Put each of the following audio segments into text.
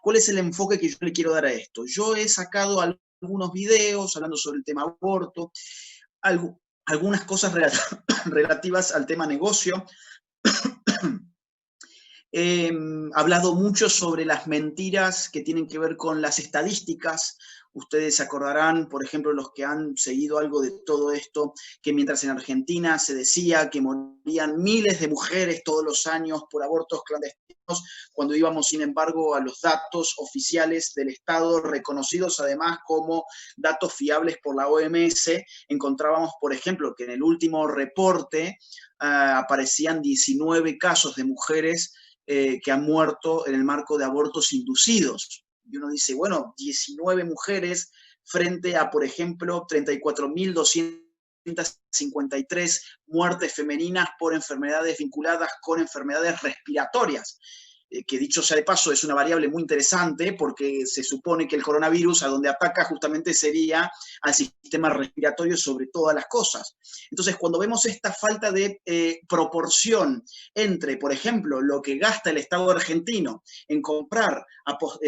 ¿cuál es el enfoque que yo le quiero dar a esto? Yo he sacado algunos videos hablando sobre el tema aborto, algunas cosas relativas al tema negocio. He hablado mucho sobre las mentiras que tienen que ver con las estadísticas. Ustedes se acordarán, por ejemplo, los que han seguido algo de todo esto, que mientras en Argentina se decía que morían miles de mujeres todos los años por abortos clandestinos, cuando íbamos, sin embargo, a los datos oficiales del Estado, reconocidos además como datos fiables por la OMS, encontrábamos, por ejemplo, que en el último reporte aparecían 19 casos de mujeres que han muerto en el marco de abortos inducidos. Y uno dice, bueno, 19 mujeres frente a, por ejemplo, 34.253 muertes femeninas por enfermedades vinculadas con enfermedades respiratorias. Que dicho sea de paso es una variable muy interesante porque se supone que el coronavirus a donde ataca justamente sería al sistema respiratorio sobre todas las cosas. Entonces, cuando vemos esta falta de proporción entre, por ejemplo, lo que gasta el Estado argentino en comprar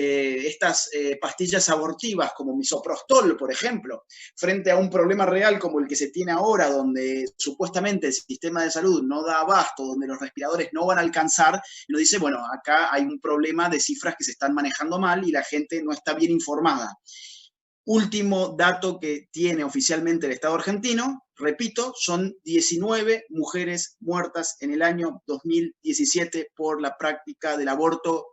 estas pastillas abortivas como misoprostol, por ejemplo, frente a un problema real como el que se tiene ahora, donde supuestamente el sistema de salud no da abasto, donde los respiradores no van a alcanzar, y nos dice, bueno, acá hay un problema de cifras que se están manejando mal y la gente no está bien informada. Último dato que tiene oficialmente el Estado argentino, repito, son 19 mujeres muertas en el año 2017 por la práctica del aborto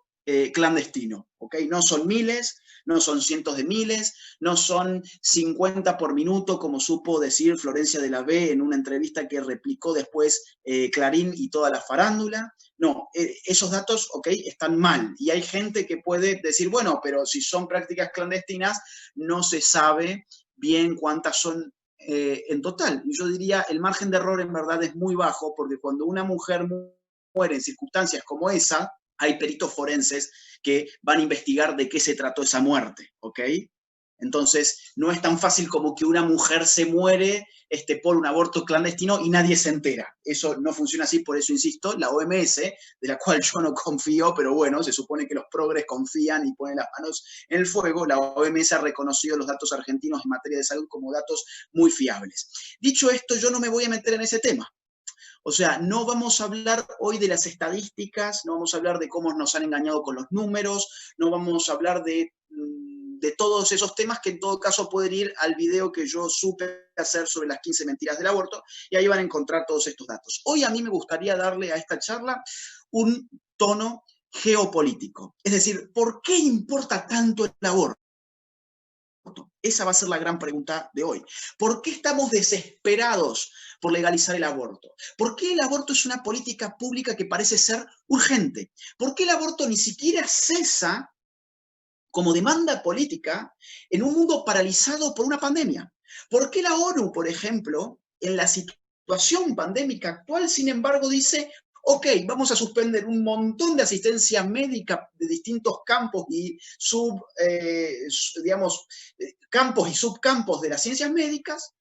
clandestino. ¿Okay? No son miles, no son cientos de miles, no son 50 por minuto, como supo decir Florencia de la B en una entrevista que replicó después Clarín y toda la farándula. No, esos datos, ok, están mal. Y hay gente que puede decir, bueno, pero si son prácticas clandestinas, no se sabe bien cuántas son en total. Y yo diría, el margen de error en verdad es muy bajo, porque cuando una mujer muere en circunstancias como esa, hay peritos forenses que van a investigar de qué se trató esa muerte, ¿ok? Entonces, no es tan fácil como que una mujer se muere por un aborto clandestino y nadie se entera. Eso no funciona así, por eso insisto, la OMS, de la cual yo no confío, pero bueno, se supone que los progres confían y ponen las manos en el fuego, la OMS ha reconocido los datos argentinos en materia de salud como datos muy fiables. Dicho esto, yo no me voy a meter en ese tema. O sea, no vamos a hablar hoy de las estadísticas, no vamos a hablar de cómo nos han engañado con los números, no vamos a hablar de todos esos temas que en todo caso pueden ir al video que yo supe hacer sobre las 15 mentiras del aborto y ahí van a encontrar todos estos datos. Hoy a mí me gustaría darle a esta charla un tono geopolítico. Es decir, ¿por qué importa tanto el aborto? Esa va a ser la gran pregunta de hoy. ¿Por qué estamos desesperados por legalizar el aborto? ¿Por qué el aborto es una política pública que parece ser urgente? ¿Por qué el aborto ni siquiera cesa como demanda política en un mundo paralizado por una pandemia? ¿Por qué la ONU, por ejemplo, en la situación pandémica actual, sin embargo, dice, ok, vamos a suspender un montón de asistencia médica de distintos campos y campos y subcampos de las ciencias médicas,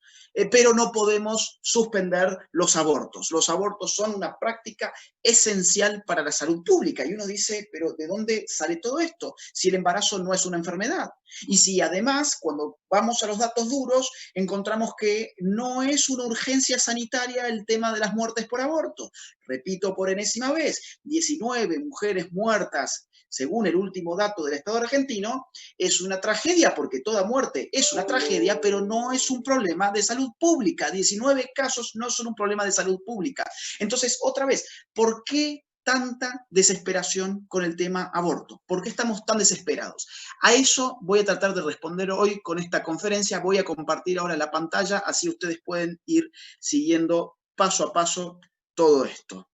pero no podemos suspender los abortos. Los abortos son una práctica esencial para la salud pública. Y uno dice, pero ¿de dónde sale todo esto? Si el embarazo no es una enfermedad. Y si además, cuando vamos a los datos duros, encontramos que no es una urgencia sanitaria el tema de las muertes por aborto. Repito por enésima vez, 19 mujeres muertas según el último dato del Estado argentino, es una tragedia, porque toda muerte es una tragedia, pero no es un problema de salud pública. 19 casos no son un problema de salud pública. Entonces, otra vez, ¿por qué tanta desesperación con el tema aborto? ¿Por qué estamos tan desesperados? A eso voy a tratar de responder hoy con esta conferencia. Voy a compartir ahora la pantalla, así ustedes pueden ir siguiendo paso a paso todo esto.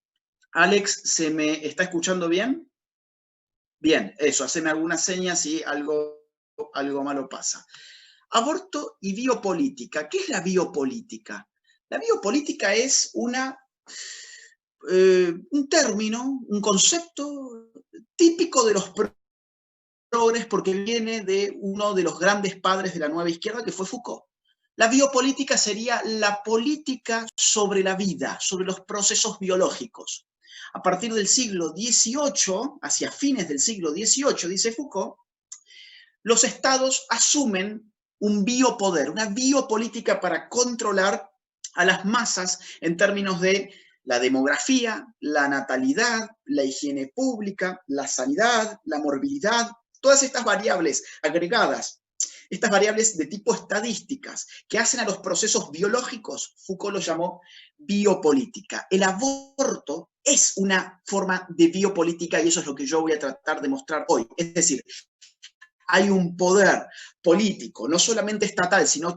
Alex, ¿se me está escuchando bien? Bien, eso, haceme alguna seña si algo malo pasa. Aborto y biopolítica. ¿Qué es la biopolítica? La biopolítica es un término, un concepto típico de los progres porque viene de uno de los grandes padres de la nueva izquierda, que fue Foucault. La biopolítica sería la política sobre la vida, sobre los procesos biológicos. A partir del siglo XVIII, hacia fines del siglo XVIII, dice Foucault, los estados asumen un biopoder, una biopolítica para controlar a las masas en términos de la demografía, la natalidad, la higiene pública, la sanidad, la morbilidad, todas estas variables agregadas, estas variables de tipo estadísticas que hacen a los procesos biológicos, Foucault lo llamó biopolítica. El aborto es una forma de biopolítica y eso es lo que yo voy a tratar de mostrar hoy. Es decir, hay un poder político, no solamente estatal, sino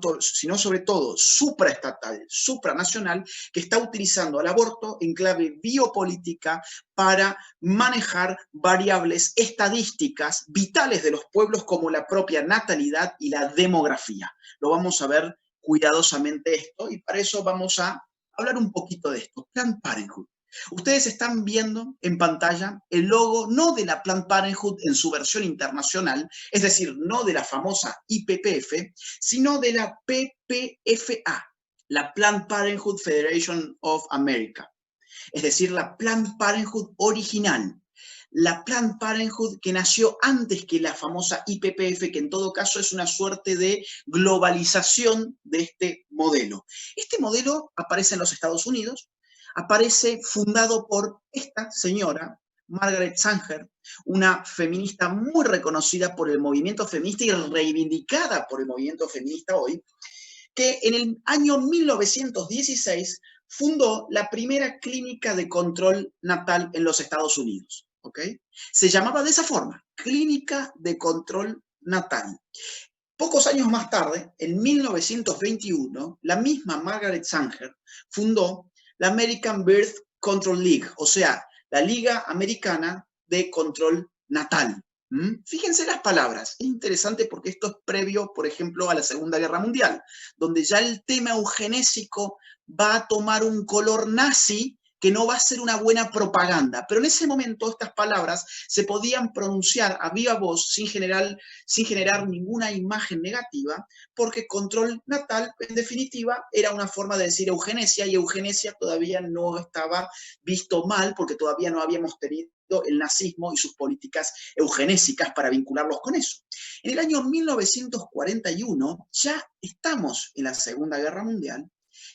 sobre todo supraestatal, supranacional, que está utilizando el aborto en clave biopolítica para manejar variables estadísticas vitales de los pueblos como la propia natalidad y la demografía. Lo vamos a ver cuidadosamente esto y para eso vamos a hablar un poquito de esto. Planned Parenthood. Ustedes están viendo en pantalla el logo no de la Planned Parenthood en su versión internacional, es decir, no de la famosa IPPF, sino de la PPFA, la Planned Parenthood Federation of America, es decir, la Planned Parenthood original. La Planned Parenthood que nació antes que la famosa IPPF, que en todo caso es una suerte de globalización de este modelo. Este modelo aparece en los Estados Unidos, aparece fundado por esta señora, Margaret Sanger, una feminista muy reconocida por el movimiento feminista y reivindicada por el movimiento feminista hoy, que en el año 1916 fundó la primera clínica de control natal en los Estados Unidos. ¿Okay? Se llamaba de esa forma, Clínica de Control Natal. Pocos años más tarde, en 1921, la misma Margaret Sanger fundó la American Birth Control League, o sea, la Liga Americana de Control Natal. Fíjense las palabras, es interesante porque esto es previo, por ejemplo, a la Segunda Guerra Mundial, donde ya el tema eugenésico va a tomar un color nazi que no va a ser una buena propaganda. Pero en ese momento estas palabras se podían pronunciar a viva voz sin generar ninguna imagen negativa, porque control natal, en definitiva, era una forma de decir eugenesia, y eugenesia todavía no estaba visto mal, porque todavía no habíamos tenido el nazismo y sus políticas eugenésicas para vincularlos con eso. En el año 1941 ya estamos en la Segunda Guerra Mundial,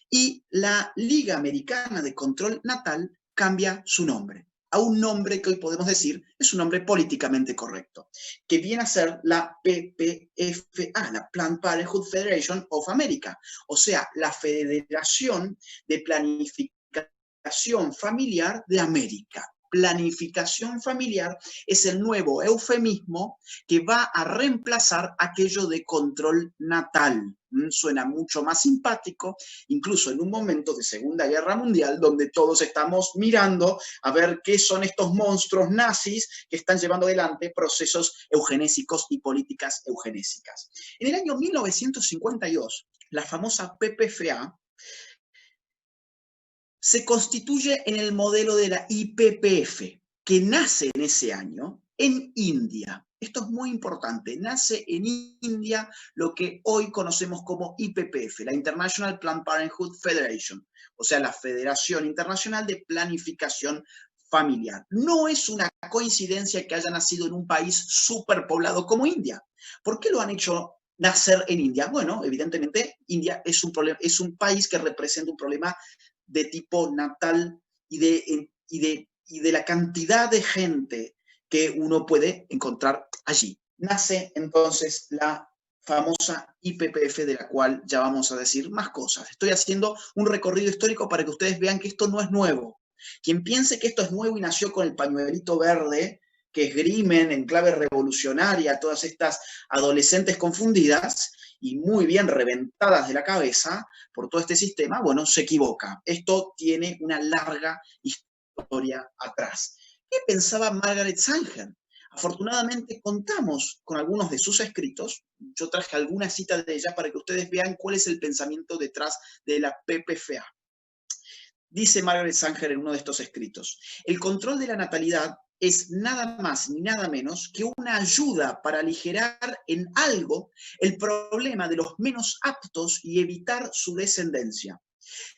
y la Liga Americana de Control Natal cambia su nombre a un nombre que hoy podemos decir es un nombre políticamente correcto, que viene a ser la PPFA, la Planned Parenthood Federation of America, o sea, la Federación de Planificación Familiar de América. Planificación familiar es el nuevo eufemismo que va a reemplazar aquello de control natal. Suena mucho más simpático, incluso en un momento de Segunda Guerra Mundial, donde todos estamos mirando a ver qué son estos monstruos nazis que están llevando adelante procesos eugenésicos y políticas eugenésicas. En el año 1952, la famosa PPFA se constituye en el modelo de la IPPF, que nace en ese año en India. Esto es muy importante, nace en India lo que hoy conocemos como IPPF, la International Planned Parenthood Federation, o sea, la Federación Internacional de Planificación Familiar. No es una coincidencia que haya nacido en un país superpoblado como India. ¿Por qué lo han hecho nacer en India? Bueno, evidentemente India es un país que representa un problema de tipo natal y de la cantidad de gente que uno puede encontrar allí. Nace entonces la famosa IPPF, de la cual ya vamos a decir más cosas. Estoy haciendo un recorrido histórico para que ustedes vean que esto no es nuevo. Quien piense que esto es nuevo y nació con el pañuelito verde, que esgrimen en clave revolucionaria todas estas adolescentes confundidas y muy bien reventadas de la cabeza por todo este sistema, bueno, se equivoca. Esto tiene una larga historia atrás. ¿Qué pensaba Margaret Sanger? Afortunadamente contamos con algunos de sus escritos. Yo traje algunas citas de ella para que ustedes vean cuál es el pensamiento detrás de la PPFA. Dice Margaret Sanger en uno de estos escritos: el control de la natalidad es nada más ni nada menos que una ayuda para aligerar en algo el problema de los menos aptos y evitar su descendencia.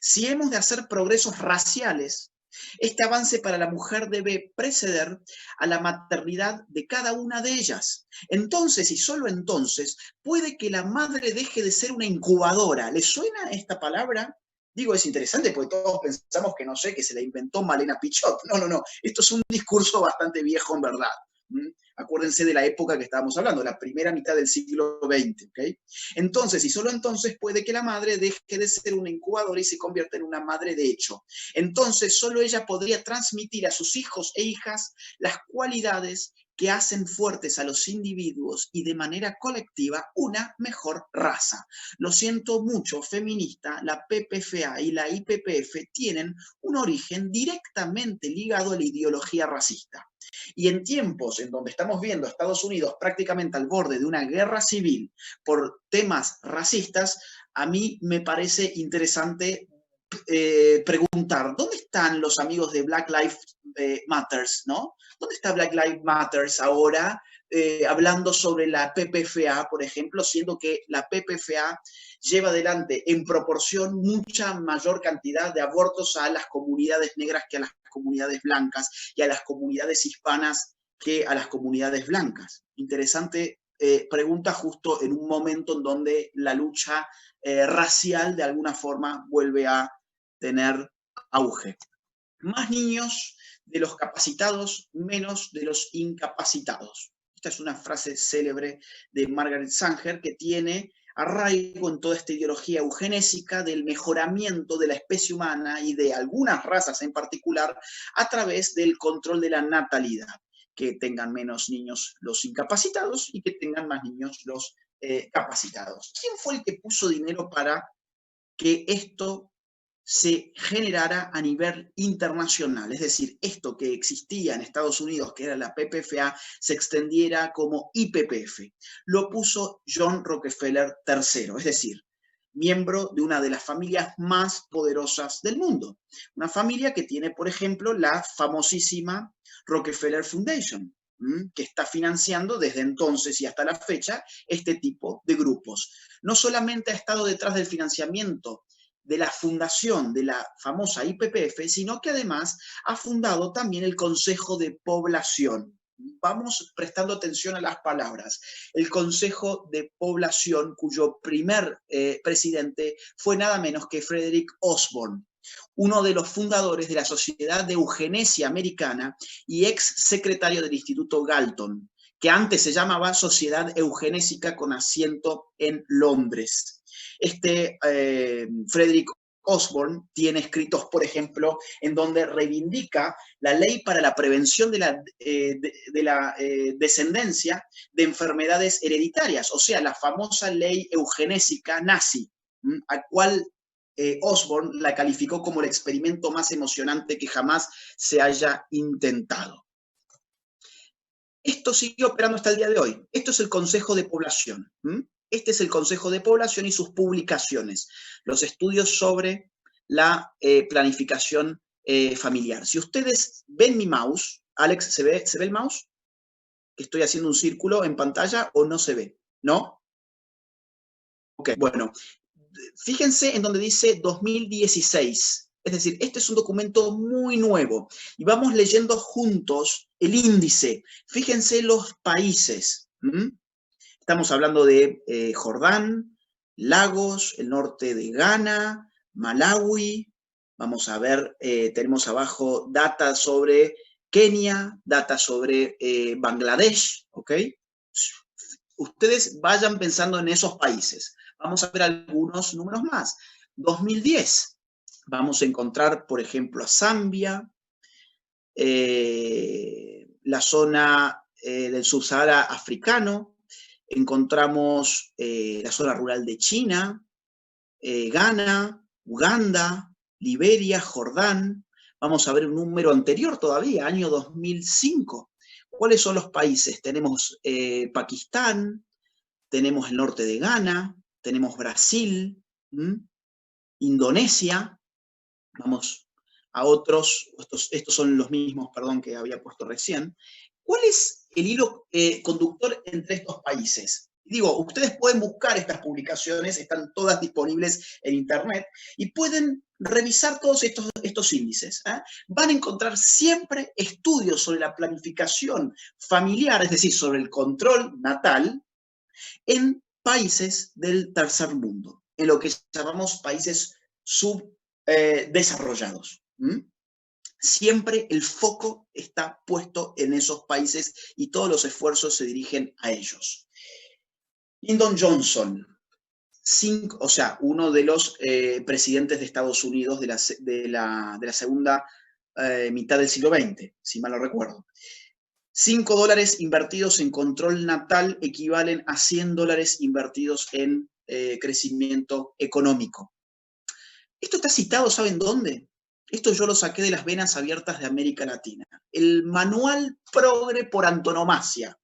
Si hemos de hacer progresos raciales, Este avance para la mujer debe preceder a la maternidad de cada una de ellas. Entonces, y solo entonces, puede que la madre deje de ser una incubadora. ¿Les suena esta palabra? Digo, es interesante porque todos pensamos que, no sé, que se la inventó Malena Pichot. No, no, no. Esto es un discurso bastante viejo en verdad. Acuérdense de la época que estábamos hablando, la primera mitad del siglo XX. ¿Okay? Entonces, y solo entonces puede que la madre deje de ser una incubadora y se convierta en una madre de hecho. Entonces, solo ella podría transmitir a sus hijos e hijas las cualidades que hacen fuertes a los individuos y de manera colectiva una mejor raza. Lo siento mucho, feminista, la PPFA y la IPPF tienen un origen directamente ligado a la ideología racista. Y en tiempos en donde estamos viendo a Estados Unidos prácticamente al borde de una guerra civil por temas racistas, a mí me parece interesante preguntar, ¿dónde están los amigos de Black Lives Matters, ¿no? ¿Dónde está Black Lives Matters ahora hablando sobre la PPFA, por ejemplo, siendo que la PPFA lleva adelante en proporción mucha mayor cantidad de abortos a las comunidades negras que a las comunidades blancas y a las comunidades hispanas que a las comunidades blancas? Interesante pregunta justo en un momento en donde la lucha racial de alguna forma vuelve a tener auge. Más niños de los capacitados, menos de los incapacitados. Esta es una frase célebre de Margaret Sanger que tiene arraigo en toda esta ideología eugenésica del mejoramiento de la especie humana y de algunas razas en particular a través del control de la natalidad. Que tengan menos niños los incapacitados y que tengan más niños los capacitados. ¿Quién fue el que puso dinero para que esto se generara a nivel internacional? Es decir, esto que existía en Estados Unidos, que era la PPFA, se extendiera como IPPF. Lo puso John Rockefeller III, es decir, miembro de una de las familias más poderosas del mundo. Una familia que tiene, por ejemplo, la famosísima Rockefeller Foundation, que está financiando desde entonces y hasta la fecha este tipo de grupos. No solamente ha estado detrás del financiamiento de la fundación de la famosa IPPF, sino que además ha fundado también el Consejo de Población. Vamos prestando atención a las palabras. El Consejo de Población, cuyo primer presidente fue nada menos que Frederick Osborne, uno de los fundadores de la Sociedad de Eugenesia Americana y ex secretario del Instituto Galton, que antes se llamaba Sociedad Eugenésica con asiento en Londres. Frederick Osborne tiene escritos, por ejemplo, en donde reivindica la ley para la prevención de la descendencia de enfermedades hereditarias, o sea, la famosa ley eugenésica nazi, a cual Osborne la calificó como el experimento más emocionante que jamás se haya intentado. Esto sigue operando hasta el día de hoy. Esto es el Consejo de Población. Este es el Consejo de Población y sus publicaciones, los estudios sobre la planificación familiar. Si ustedes ven mi mouse, Alex, ¿se ve el mouse? ¿Estoy haciendo un círculo en pantalla o no se ve? ¿No? Ok, bueno. Fíjense en donde dice 2016. Es decir, este es un documento muy nuevo y vamos leyendo juntos el índice. Fíjense los países. Estamos hablando de Jordán, Lagos, el norte de Ghana, Malawi. Vamos a ver, tenemos abajo data sobre Kenia, data sobre Bangladesh, ¿ok? Ustedes vayan pensando en esos países. Vamos a ver algunos números más. 2010. Vamos a encontrar, por ejemplo, a Zambia, la zona del subsahara africano, encontramos la zona rural de China, Ghana, Uganda, Liberia, Jordán. Vamos a ver un número anterior todavía, año 2005. ¿Cuáles son los países? Tenemos Pakistán, tenemos el norte de Ghana, tenemos Brasil, Indonesia. Vamos a otros, estos son los mismos, perdón, que había puesto recién. ¿Cuál es el hilo conductor entre estos países? Digo, ustedes pueden buscar estas publicaciones, están todas disponibles en Internet, y pueden revisar todos estos índices. Van a encontrar siempre estudios sobre la planificación familiar, es decir, sobre el control natal, en países del tercer mundo, en lo que llamamos países subdesarrollados. Siempre el foco está puesto en esos países y todos los esfuerzos se dirigen a ellos. Lyndon Johnson, uno de los presidentes de Estados Unidos de la segunda mitad del siglo XX, si mal no recuerdo. $5 invertidos en control natal equivalen a $100 invertidos en crecimiento económico. Esto está citado, ¿saben dónde? Esto yo lo saqué de las venas abiertas de América Latina. El manual progre por antonomasia.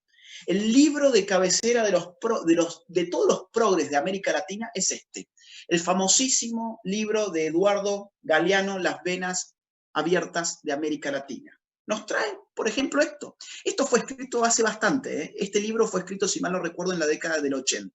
El libro de cabecera de todos los progres de América Latina es este. El famosísimo libro de Eduardo Galeano, Las venas abiertas de América Latina. Nos trae, por ejemplo, esto. Esto fue escrito hace bastante. Este libro fue escrito, si mal no recuerdo, en la década del 80.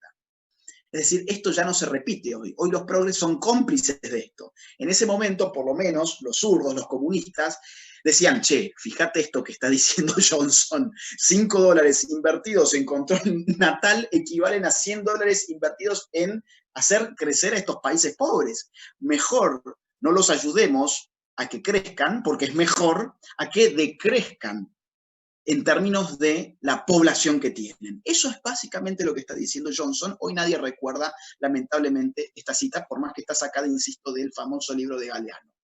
Es decir, esto ya no se repite hoy. Hoy los progres son cómplices de esto. En ese momento, por lo menos, los zurdos, los comunistas, decían, che, fíjate esto que está diciendo Johnson, $5 invertidos en control natal equivalen a $100 invertidos en hacer crecer a estos países pobres. Mejor no los ayudemos a que crezcan, porque es mejor a que decrezcan en términos de la población que tienen. Eso es básicamente lo que está diciendo Johnson. Hoy nadie recuerda, lamentablemente, esta cita, por más que está sacada, insisto, del famoso libro de Galeano.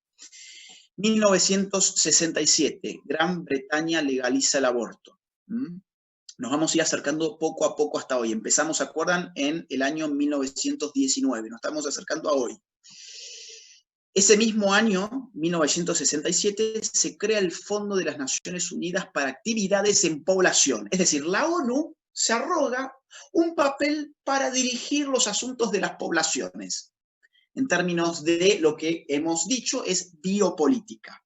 1967, Gran Bretaña legaliza el aborto. Nos vamos a ir acercando poco a poco hasta hoy. Empezamos, ¿se acuerdan? En el año 1919. Nos estamos acercando a hoy. Ese mismo año, 1967, se crea el Fondo de las Naciones Unidas para Actividades en Población. Es decir, la ONU se arroga un papel para dirigir los asuntos de las poblaciones. En términos de lo que hemos dicho, es biopolítica.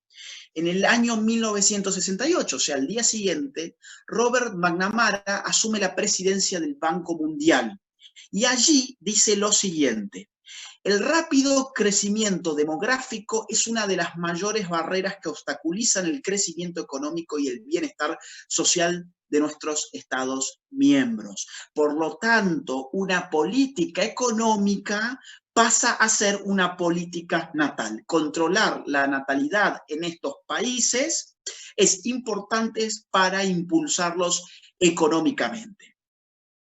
En el año 1968, o sea, al día siguiente, Robert McNamara asume la presidencia del Banco Mundial. Y allí dice lo siguiente: el rápido crecimiento demográfico es una de las mayores barreras que obstaculizan el crecimiento económico y el bienestar social de nuestros Estados miembros. Por lo tanto, una política económica pasa a ser una política natal. Controlar la natalidad en estos países es importante para impulsarlos económicamente.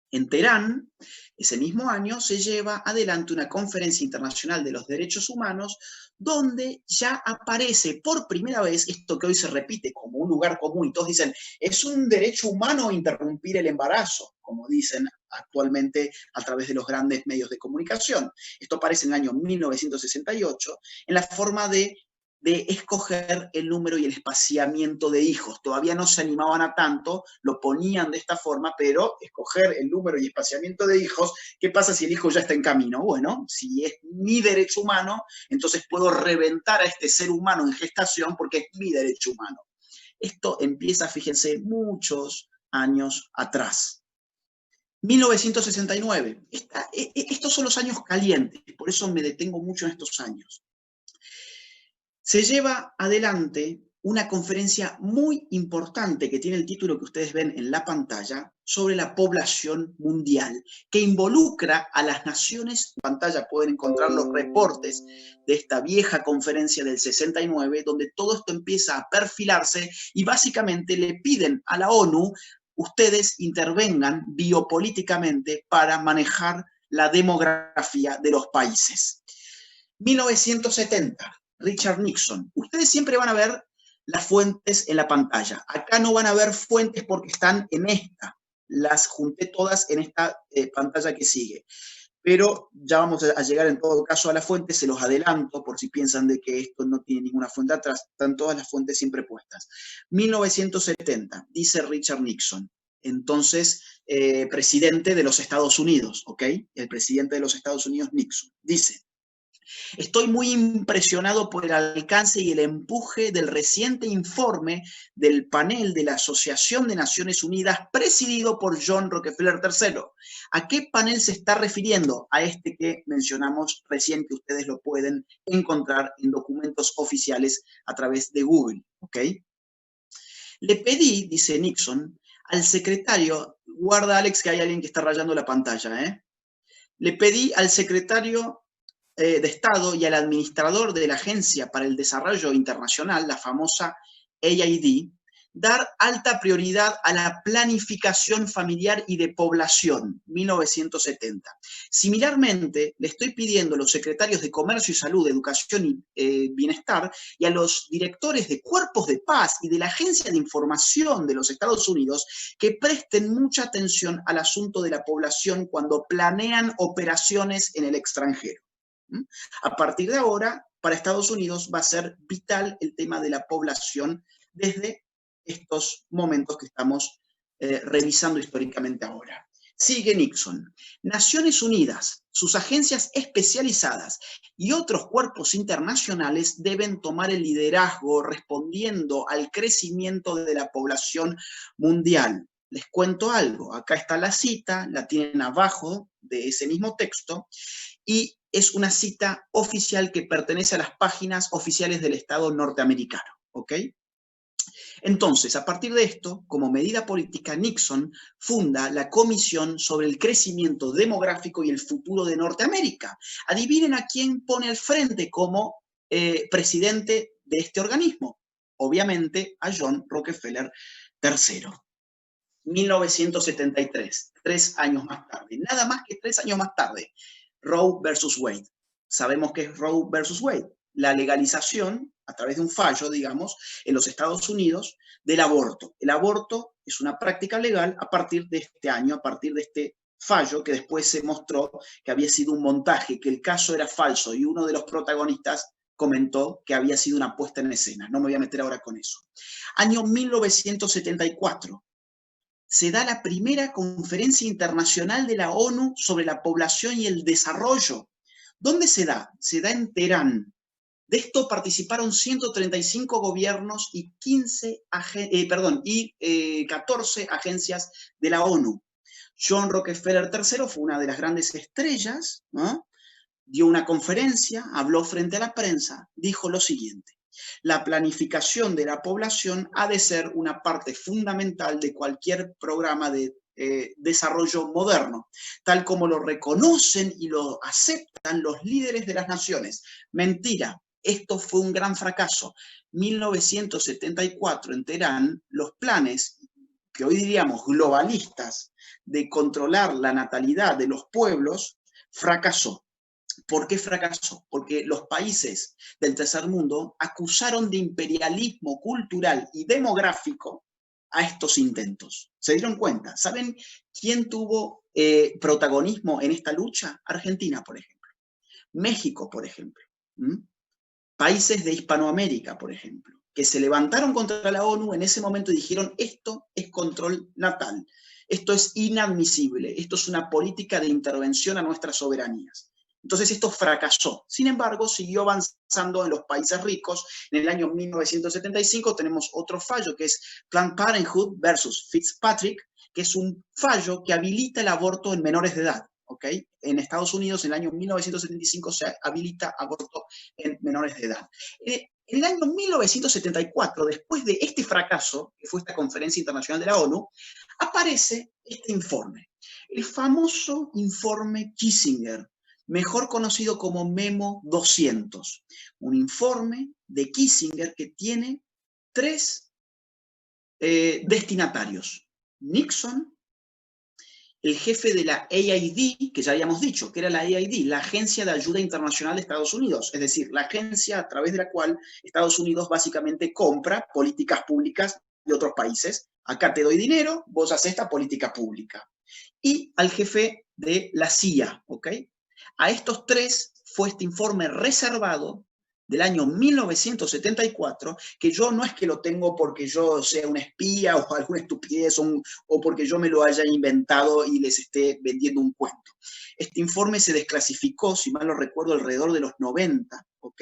En Teherán, ese mismo año, se lleva adelante una conferencia internacional de los derechos humanos donde ya aparece por primera vez esto que hoy se repite como un lugar común y todos dicen, es un derecho humano interrumpir el embarazo, como dicen actualmente a través de los grandes medios de comunicación. Esto aparece en el año 1968 en la forma de escoger el número y el espaciamiento de hijos. Todavía no se animaban a tanto, lo ponían de esta forma, pero escoger el número y espaciamiento de hijos, ¿qué pasa si el hijo ya está en camino? Bueno, si es mi derecho humano, entonces puedo reventar a este ser humano en gestación porque es mi derecho humano. Esto empieza, fíjense, muchos años atrás. 1969. Estos son los años calientes, por eso me detengo mucho en estos años. Se lleva adelante una conferencia muy importante que tiene el título que ustedes ven en la pantalla sobre la población mundial, que involucra a las naciones. En pantalla pueden encontrar los reportes de esta vieja conferencia del 69, donde todo esto empieza a perfilarse y básicamente le piden a la ONU, ustedes intervengan biopolíticamente para manejar la demografía de los países. 1970. Richard Nixon. Ustedes siempre van a ver las fuentes en la pantalla. Acá no van a ver fuentes porque están en esta. Las junté todas en esta pantalla que sigue. Pero ya vamos a llegar en todo caso a la fuente, se los adelanto por si piensan de que esto no tiene ninguna fuente atrás. Están todas las fuentes siempre puestas. 1970, dice Richard Nixon, entonces presidente de los Estados Unidos, ¿ok? El presidente de los Estados Unidos, Nixon, dice: Estoy muy impresionado por el alcance y el empuje del reciente informe del panel de la Asociación de Naciones Unidas presidido por John Rockefeller III. ¿A qué panel se está refiriendo? A este que mencionamos recién, que ustedes lo pueden encontrar en documentos oficiales a través de Google, ¿ok? Le pedí, dice Nixon, al secretario, guarda Alex que hay alguien que está rayando la pantalla, ¿eh? Le pedí al secretario de Estado y al administrador de la Agencia para el Desarrollo Internacional, la famosa AID, dar alta prioridad a la planificación familiar y de población, 1970. Similarmente, le estoy pidiendo a los secretarios de Comercio y Salud, Educación y Bienestar y a los directores de Cuerpos de Paz y de la Agencia de Información de los Estados Unidos que presten mucha atención al asunto de la población cuando planean operaciones en el extranjero. A partir de ahora, para Estados Unidos va a ser vital el tema de la población desde estos momentos que estamos revisando históricamente ahora. Sigue Nixon. Naciones Unidas, sus agencias especializadas y otros cuerpos internacionales deben tomar el liderazgo respondiendo al crecimiento de la población mundial. Les cuento algo, acá está la cita, la tienen abajo de ese mismo texto, y es una cita oficial que pertenece a las páginas oficiales del Estado norteamericano, ¿ok? Entonces, a partir de esto, como medida política, Nixon funda la Comisión sobre el Crecimiento Demográfico y el Futuro de Norteamérica. Adivinen a quién pone al frente como presidente de este organismo. Obviamente a John Rockefeller III. 1973, 3 años más tarde. Nada más que 3 años más tarde. Roe versus Wade. Sabemos qué es Roe versus Wade. La legalización, a través de un fallo, digamos, en los Estados Unidos, del aborto. El aborto es una práctica legal a partir de este año, a partir de este fallo que después se mostró que había sido un montaje, que el caso era falso y uno de los protagonistas comentó que había sido una puesta en escena. No me voy a meter ahora con eso. Año 1974. Se da la primera conferencia internacional de la ONU sobre la población y el desarrollo. ¿Dónde se da? Se da en Teherán. De esto participaron 135 gobiernos y 14 agencias de la ONU. John Rockefeller III fue una de las grandes estrellas, ¿no? Dio una conferencia, habló frente a la prensa, dijo lo siguiente: la planificación de la población ha de ser una parte fundamental de cualquier programa de desarrollo moderno, tal como lo reconocen y lo aceptan los líderes de las naciones. Mentira, esto fue un gran fracaso. 1974 en Teherán, los planes, que hoy diríamos globalistas, de controlar la natalidad de los pueblos, fracasó. ¿Por qué fracasó? Porque los países del tercer mundo acusaron de imperialismo cultural y demográfico a estos intentos. ¿Se dieron cuenta? ¿Saben quién tuvo protagonismo en esta lucha? Argentina, por ejemplo. México, por ejemplo. Países de Hispanoamérica, por ejemplo, que se levantaron contra la ONU en ese momento y dijeron: esto es control natal, esto es inadmisible, esto es una política de intervención a nuestras soberanías. Entonces esto fracasó. Sin embargo, siguió avanzando en los países ricos. En el año 1975 tenemos otro fallo que es Planned Parenthood versus Fitzpatrick, que es un fallo que habilita el aborto en menores de edad. ¿Okay? En Estados Unidos, en el año 1975, se habilita aborto en menores de edad. En el año 1974, después de este fracaso, que fue esta conferencia internacional de la ONU, aparece este informe, el famoso informe Kissinger, mejor conocido como Memo 200, un informe de Kissinger que tiene 3 destinatarios: Nixon, el jefe de la AID, que ya habíamos dicho, que era la AID, la Agencia de Ayuda Internacional de Estados Unidos, es decir, la agencia a través de la cual Estados Unidos básicamente compra políticas públicas de otros países. Acá te doy dinero, vos haces esta política pública. Y al jefe de la CIA, ¿ok? A estos 3 fue este informe reservado del año 1974, que yo no es que lo tengo porque yo sea una espía o alguna estupidez o porque yo me lo haya inventado y les esté vendiendo un cuento. Este informe se desclasificó, si mal no recuerdo, alrededor de los 90, ¿ok?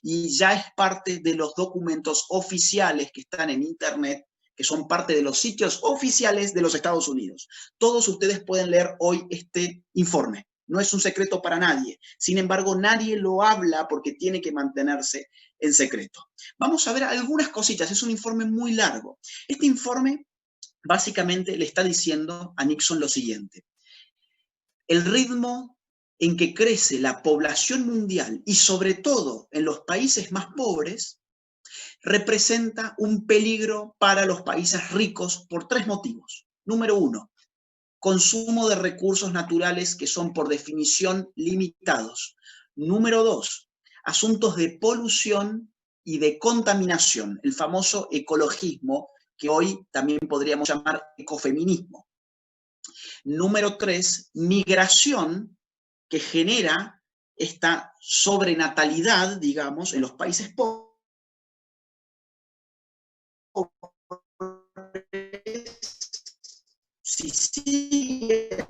Y ya es parte de los documentos oficiales que están en Internet, que son parte de los sitios oficiales de los Estados Unidos. Todos ustedes pueden leer hoy este informe. No es un secreto para nadie. Sin embargo, nadie lo habla porque tiene que mantenerse en secreto. Vamos a ver algunas cositas. Es un informe muy largo. Este informe básicamente le está diciendo a Nixon lo siguiente. El ritmo en que crece la población mundial y sobre todo en los países más pobres representa un peligro para los países ricos por tres motivos. Número uno, consumo de recursos naturales que son por definición limitados. Número dos, asuntos de polución y de contaminación, el famoso ecologismo que hoy también podríamos llamar ecofeminismo. Número tres, migración que genera esta sobrenatalidad, digamos, en los países pobres. Si siguen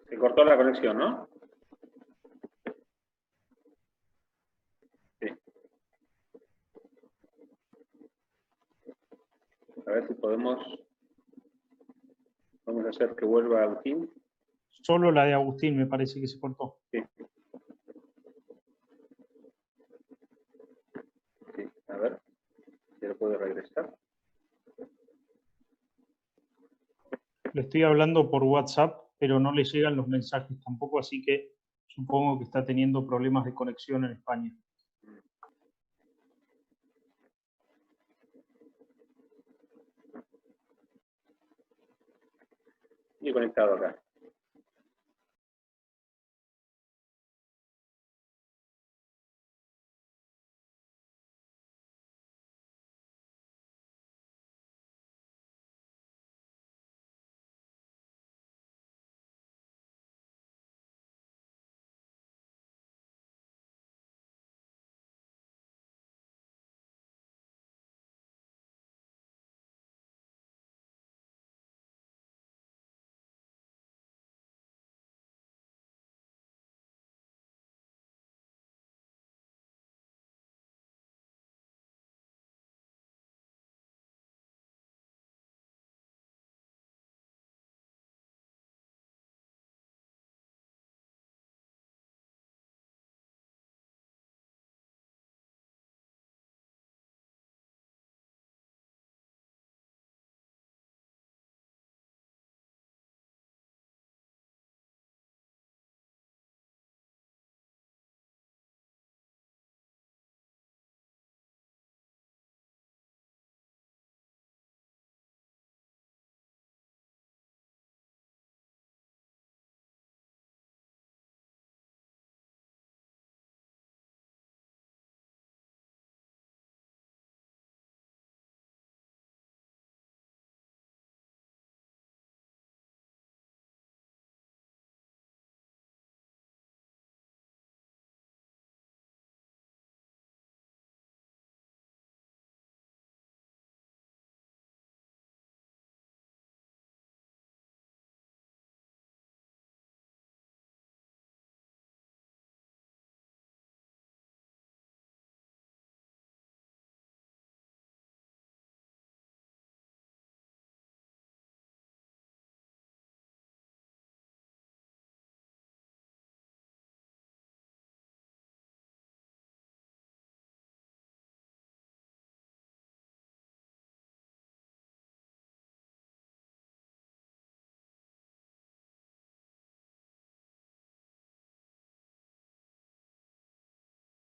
Se cortó la conexión, ¿no? Sí. A ver si podemos hacer que vuelva Agustín. Solo la de Agustín me parece que se cortó. Sí. Sí. A ver, si lo puedo regresar. Le estoy hablando por WhatsApp, pero no le llegan los mensajes tampoco, así que supongo que está teniendo problemas de conexión en España. Y conectado acá.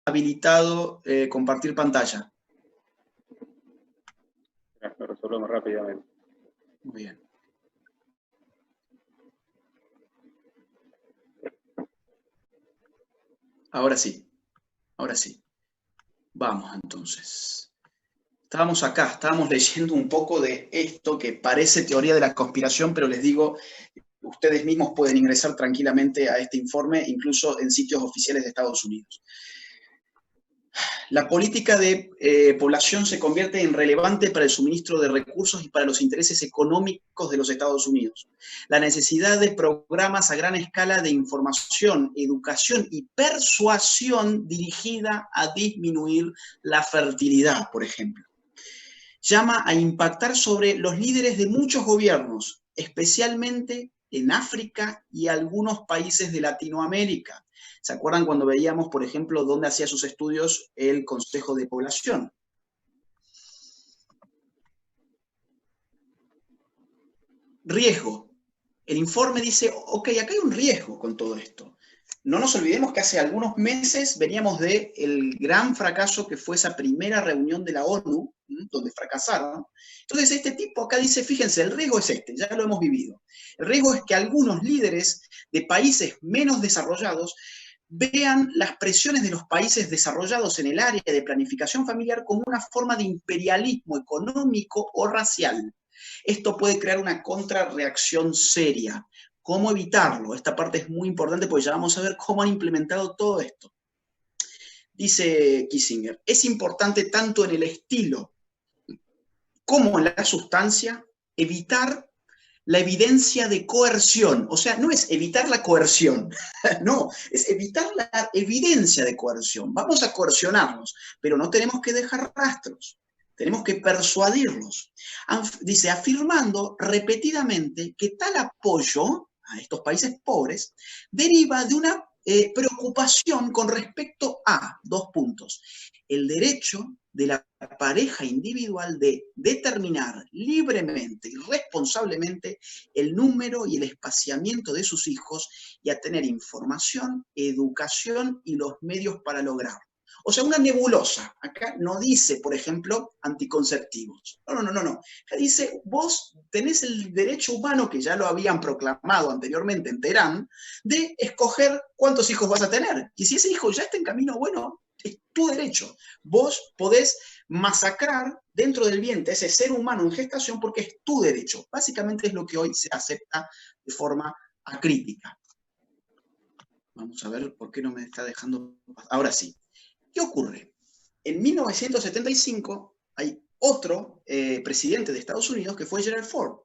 habilitado compartir pantalla? Lo resolvemos rápidamente. Muy bien. Ahora sí. Ahora sí. Vamos entonces. Estábamos acá, estábamos leyendo un poco de esto que parece teoría de la conspiración, pero les digo, ustedes mismos pueden ingresar tranquilamente a este informe, incluso en sitios oficiales de Estados Unidos. La política de población se convierte en relevante para el suministro de recursos y para los intereses económicos de los Estados Unidos. La necesidad de programas a gran escala de información, educación y persuasión dirigida a disminuir la fertilidad, por ejemplo. Llama a impactar sobre los líderes de muchos gobiernos, especialmente en África y algunos países de Latinoamérica. ¿Se acuerdan cuando veíamos, por ejemplo, dónde hacía sus estudios el Consejo de Población? Riesgo. El informe dice, ok, acá hay un riesgo con todo esto. No nos olvidemos que hace algunos meses veníamos del gran fracaso que fue esa primera reunión de la ONU, donde fracasaron. Entonces este tipo acá dice, fíjense, el riesgo es este, ya lo hemos vivido. El riesgo es que algunos líderes de países menos desarrollados vean las presiones de los países desarrollados en el área de planificación familiar como una forma de imperialismo económico o racial. Esto puede crear una contrarreacción seria. ¿Cómo evitarlo? Esta parte es muy importante porque ya vamos a ver cómo han implementado todo esto. Dice Kissinger, es importante tanto en el estilo como en la sustancia evitar la evidencia de coerción. O sea, no es evitar la coerción, no, es evitar la evidencia de coerción. Vamos a coercionarlos, pero no tenemos que dejar rastros. Tenemos que persuadirlos. Dice, afirmando repetidamente que tal apoyo a estos países pobres deriva de una preocupación con respecto a, dos puntos, el derecho de la pareja individual de determinar libremente y responsablemente el número y el espaciamiento de sus hijos y a tener información, educación y los medios para lograrlo. O sea, una nebulosa. Acá no dice, por ejemplo, anticonceptivos. No. Acá dice, vos tenés el derecho humano, que ya lo habían proclamado anteriormente en Teherán, de escoger cuántos hijos vas a tener. Y si ese hijo ya está en camino bueno, es tu derecho. Vos podés masacrar dentro del vientre ese ser humano en gestación porque es tu derecho. Básicamente es lo que hoy se acepta de forma acrítica. Vamos a ver por qué no me está dejando. Ahora sí. ¿Qué ocurre? En 1975 hay otro presidente de Estados Unidos que fue Gerald Ford,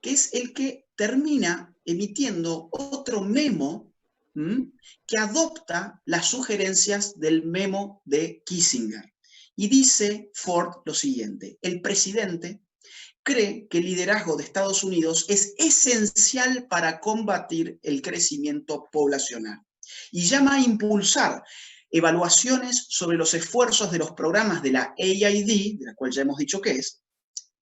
que es el que termina emitiendo otro memo que adopta las sugerencias del memo de Kissinger. Y dice Ford lo siguiente, el presidente cree que el liderazgo de Estados Unidos es esencial para combatir el crecimiento poblacional y llama a impulsar evaluaciones sobre los esfuerzos de los programas de la AID, de la cual ya hemos dicho que es,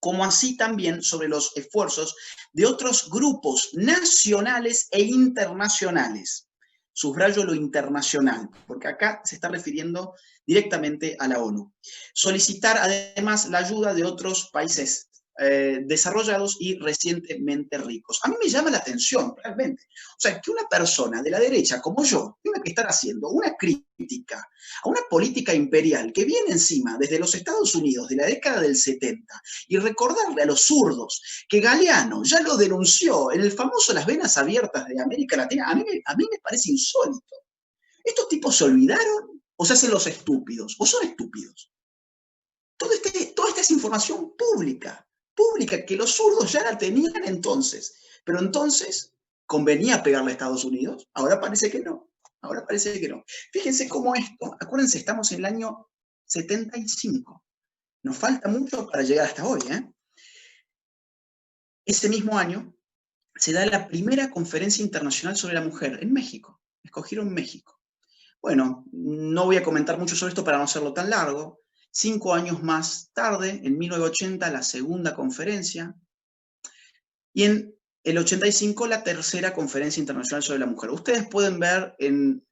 como así también sobre los esfuerzos de otros grupos nacionales e internacionales. Subrayo lo internacional, porque acá se está refiriendo directamente a la ONU. Solicitar además la ayuda de otros países desarrollados y recientemente ricos. A mí me llama la atención, realmente. O sea, que una persona de la derecha como yo tenga que estar haciendo una crítica a una política imperial que viene encima desde los Estados Unidos de la década del 70 y recordarle a los zurdos que Galeano ya lo denunció en el famoso Las Venas Abiertas de América Latina, a mí me parece insólito. ¿Estos tipos se olvidaron o se hacen los estúpidos? ¿O son estúpidos? Toda esta es información pública que los zurdos ya la tenían entonces. Pero entonces, ¿convenía pegarle a Estados Unidos? Ahora parece que no. Fíjense cómo esto, acuérdense, estamos en el año 75. Nos falta mucho para llegar hasta hoy, ¿eh? Ese mismo año se da la primera conferencia internacional sobre la mujer en México. Escogieron México. Bueno, no voy a comentar mucho sobre esto para no hacerlo tan largo. 5 años más tarde, en 1980, la segunda conferencia. Y en el 85 la tercera Conferencia Internacional sobre la Mujer. Ustedes pueden ver en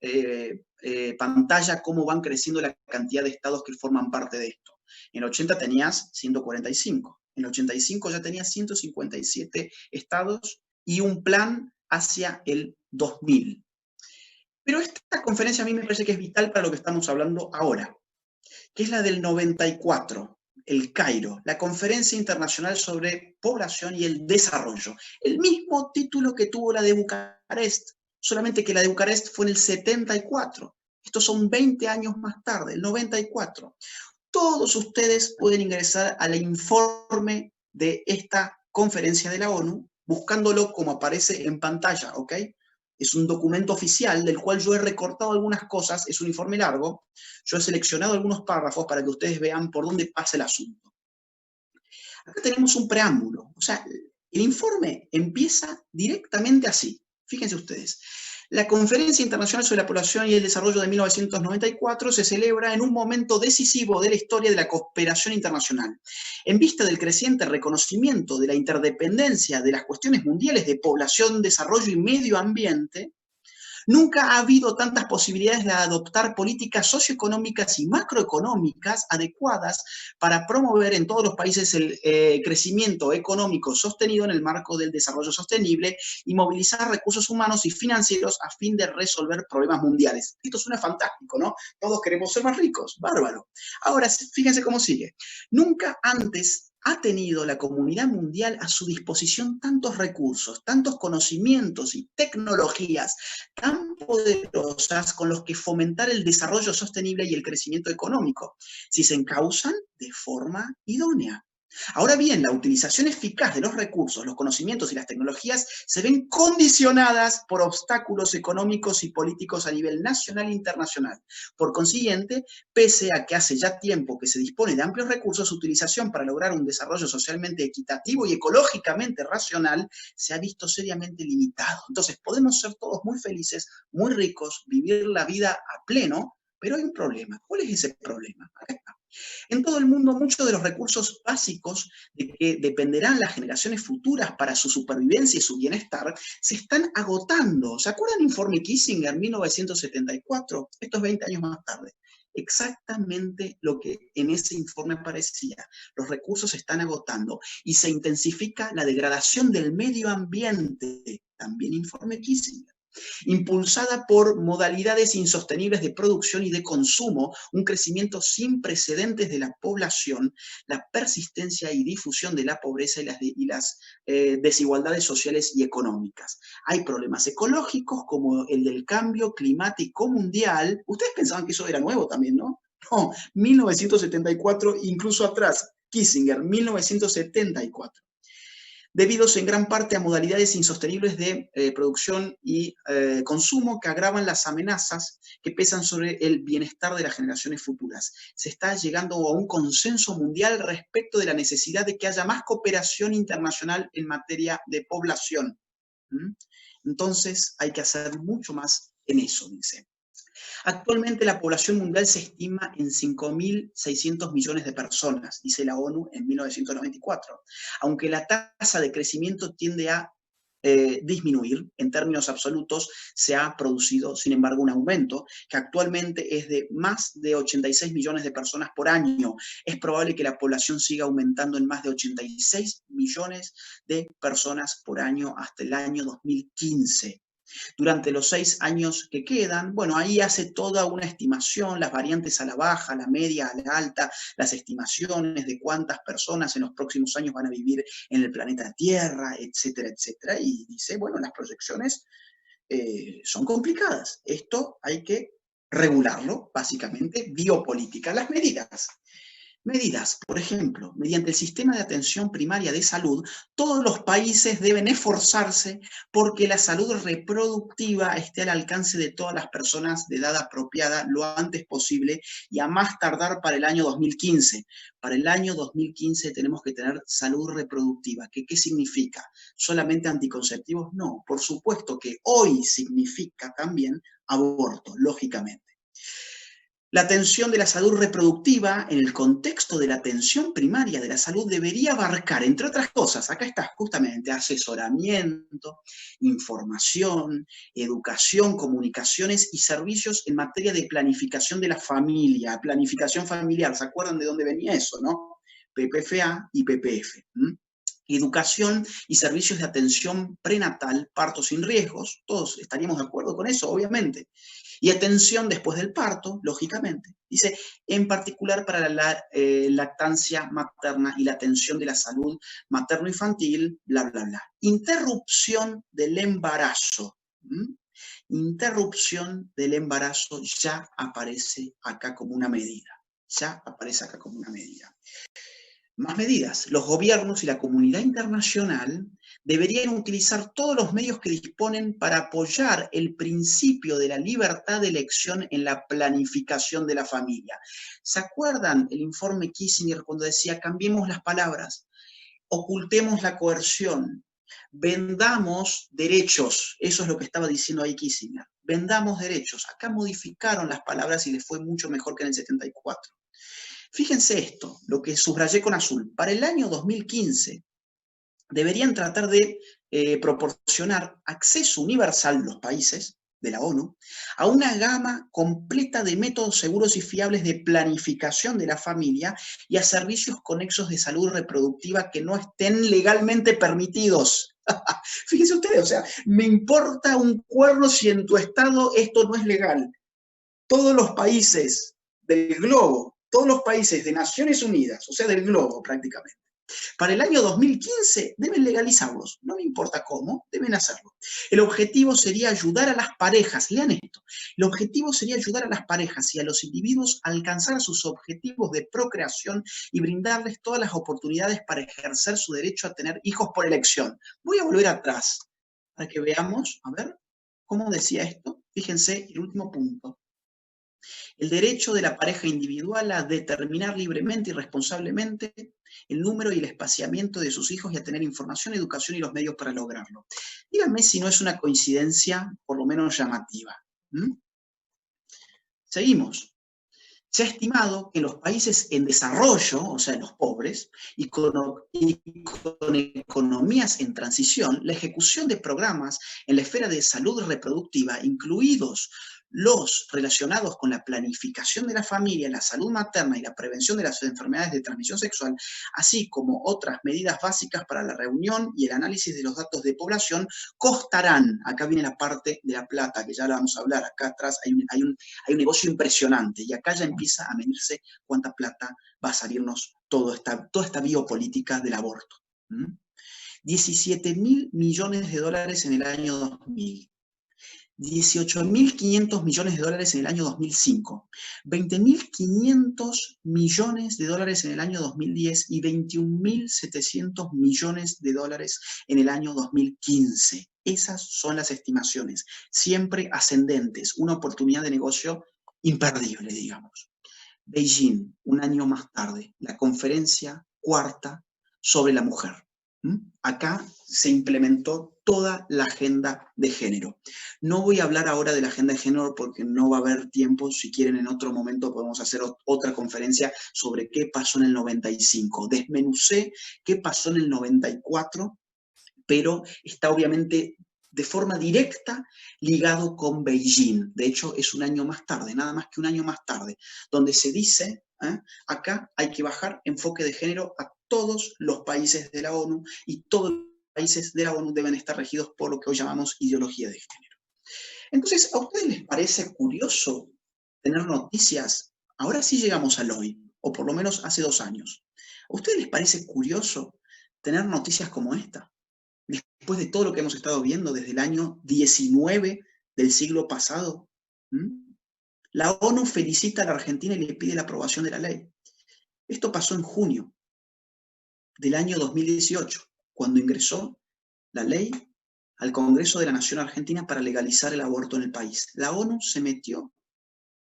pantalla cómo van creciendo la cantidad de estados que forman parte de esto. En el 80 tenías 145, en el 85 ya tenías 157 estados y un plan hacia el 2000. Pero esta conferencia a mí me parece que es vital para lo que estamos hablando ahora, que es la del 94. El Cairo, la Conferencia Internacional sobre Población y el Desarrollo. El mismo título que tuvo la de Bucarest, solamente que la de Bucarest fue en el 74. Estos son 20 años más tarde, el 94. Todos ustedes pueden ingresar al informe de esta conferencia de la ONU, buscándolo como aparece en pantalla, ¿ok? Es un documento oficial del cual yo he recortado algunas cosas, es un informe largo, yo he seleccionado algunos párrafos para que ustedes vean por dónde pasa el asunto. Acá tenemos un preámbulo, o sea, el informe empieza directamente así, fíjense ustedes. La Conferencia Internacional sobre la Población y el Desarrollo de 1994 se celebra en un momento decisivo de la historia de la cooperación internacional. En vista del creciente reconocimiento de la interdependencia de las cuestiones mundiales de población, desarrollo y medio ambiente, nunca ha habido tantas posibilidades de adoptar políticas socioeconómicas y macroeconómicas adecuadas para promover en todos los países el crecimiento económico sostenido en el marco del desarrollo sostenible y movilizar recursos humanos y financieros a fin de resolver problemas mundiales. Esto suena fantástico, ¿no? Todos queremos ser más ricos, bárbaro. Ahora, fíjense cómo sigue. Nunca antes ha tenido la comunidad mundial a su disposición tantos recursos, tantos conocimientos y tecnologías tan poderosas con los que fomentar el desarrollo sostenible y el crecimiento económico, si se encausan de forma idónea. Ahora bien, la utilización eficaz de los recursos, los conocimientos y las tecnologías se ven condicionadas por obstáculos económicos y políticos a nivel nacional e internacional. Por consiguiente, pese a que hace ya tiempo que se dispone de amplios recursos, su utilización para lograr un desarrollo socialmente equitativo y ecológicamente racional se ha visto seriamente limitado. Entonces, podemos ser todos muy felices, muy ricos, vivir la vida a pleno, pero hay un problema. ¿Cuál es ese problema? Acá está. En todo el mundo, muchos de los recursos básicos de que dependerán las generaciones futuras para su supervivencia y su bienestar se están agotando. ¿Se acuerdan del informe Kissinger en 1974? Esto es 20 años más tarde. Exactamente lo que en ese informe aparecía. Los recursos se están agotando y se intensifica la degradación del medio ambiente. También informe Kissinger. Impulsada por modalidades insostenibles de producción y de consumo, un crecimiento sin precedentes de la población, la persistencia y difusión de la pobreza y las desigualdades sociales y económicas. Hay problemas ecológicos como el del cambio climático mundial. Ustedes pensaban que eso era nuevo también, ¿no? No, 1974, incluso atrás, Kissinger, 1974. Debidos en gran parte a modalidades insostenibles de producción y consumo que agravan las amenazas que pesan sobre el bienestar de las generaciones futuras. Se está llegando a un consenso mundial respecto de la necesidad de que haya más cooperación internacional en materia de población. Entonces hay que hacer mucho más en eso, dice. Actualmente la población mundial se estima en 5.600 millones de personas, dice la ONU en 1994. Aunque la tasa de crecimiento tiende a disminuir, en términos absolutos se ha producido, sin embargo, un aumento que actualmente es de más de 86 millones de personas por año. Es probable que la población siga aumentando en más de 86 millones de personas por año hasta el año 2015. Durante los 6 años que quedan, bueno, ahí hace toda una estimación, las variantes a la baja, a la media, a la alta, las estimaciones de cuántas personas en los próximos años van a vivir en el planeta Tierra, etcétera, etcétera, y dice, bueno, las proyecciones son complicadas. Esto hay que regularlo, básicamente, biopolítica. Las medidas. Medidas, por ejemplo, mediante el sistema de atención primaria de salud, todos los países deben esforzarse porque la salud reproductiva esté al alcance de todas las personas de edad apropiada lo antes posible y a más tardar para el año 2015. Para el año 2015 tenemos que tener salud reproductiva. ¿Qué significa? ¿Solamente anticonceptivos? No, por supuesto que hoy significa también aborto, lógicamente. La atención de la salud reproductiva en el contexto de la atención primaria de la salud debería abarcar, entre otras cosas, acá está justamente, asesoramiento, información, educación, comunicaciones y servicios en materia de planificación de la familia, planificación familiar. ¿Se acuerdan de dónde venía eso, no? PPFA y PPF. Educación y servicios de atención prenatal, parto sin riesgos, todos estaríamos de acuerdo con eso, obviamente. Y atención después del parto, lógicamente. Dice, en particular para la lactancia materna y la atención de la salud materno-infantil, bla, bla, bla. Interrupción del embarazo. Interrupción del embarazo ya aparece acá como una medida. Ya aparece acá como una medida. Más medidas. Los gobiernos y la comunidad internacional deberían utilizar todos los medios que disponen para apoyar el principio de la libertad de elección en la planificación de la familia. ¿Se acuerdan el informe Kissinger cuando decía cambiemos las palabras, ocultemos la coerción, vendamos derechos? Eso es lo que estaba diciendo ahí Kissinger. Vendamos derechos. Acá modificaron las palabras y les fue mucho mejor que en el 74. Fíjense esto, lo que subrayé con azul. Para el año 2015 deberían tratar de proporcionar acceso universal los países de la ONU a una gama completa de métodos seguros y fiables de planificación de la familia y a servicios conexos de salud reproductiva que no estén legalmente permitidos. Fíjense ustedes, o sea, me importa un cuerno si en tu estado esto no es legal. Todos los países del globo, todos los países de Naciones Unidas, o sea, del globo prácticamente, para el año 2015 deben legalizarlos, no me importa cómo, deben hacerlo. El objetivo sería ayudar a las parejas, lean esto, el objetivo sería ayudar a las parejas y a los individuos a alcanzar sus objetivos de procreación y brindarles todas las oportunidades para ejercer su derecho a tener hijos por elección. Voy a volver atrás para que veamos, a ver, ¿cómo decía esto? Fíjense el último punto. El derecho de la pareja individual a determinar libremente y responsablemente el número y el espaciamiento de sus hijos y a tener información, educación y los medios para lograrlo. Díganme si no es una coincidencia por lo menos llamativa. Seguimos. Se ha estimado que en los países en desarrollo, o sea, en los pobres, y con economías en transición, la ejecución de programas en la esfera de salud reproductiva, incluidos los relacionados con la planificación de la familia, la salud materna y la prevención de las enfermedades de transmisión sexual, así como otras medidas básicas para la reunión y el análisis de los datos de población, costarán, acá viene la parte de la plata, que ya la vamos a hablar, acá atrás hay un negocio impresionante, y acá ya empieza a medirse cuánta plata va a salirnos toda esta biopolítica del aborto. 17.000 millones de dólares en el año 2000. 18.500 millones de dólares en el año 2005, 20.500 millones de dólares en el año 2010 y 21.700 millones de dólares en el año 2015. Esas son las estimaciones, siempre ascendentes, una oportunidad de negocio imperdible, digamos. Beijing, un año más tarde, la conferencia cuarta sobre la mujer. Acá se implementó toda la agenda de género. No voy a hablar ahora de la agenda de género porque no va a haber tiempo. Si quieren, en otro momento podemos hacer otra conferencia sobre qué pasó en el 95. Desmenucé qué pasó en el 94, pero está obviamente de forma directa ligado con Beijing. De hecho, es un año más tarde, nada más que un año más tarde, donde se dice, acá hay que bajar enfoque de género a todos los países de la ONU y todos los países de la ONU deben estar regidos por lo que hoy llamamos ideología de género. Entonces, ¿a ustedes les parece curioso tener noticias? Ahora sí llegamos al hoy, o por lo menos hace 2 años. ¿A ustedes les parece curioso tener noticias como esta? Después de todo lo que hemos estado viendo desde el año 19 del siglo pasado. La ONU felicita a la Argentina y le pide la aprobación de la ley. Esto pasó en junio del año 2018, cuando ingresó la ley al Congreso de la Nación Argentina para legalizar el aborto en el país. La ONU se metió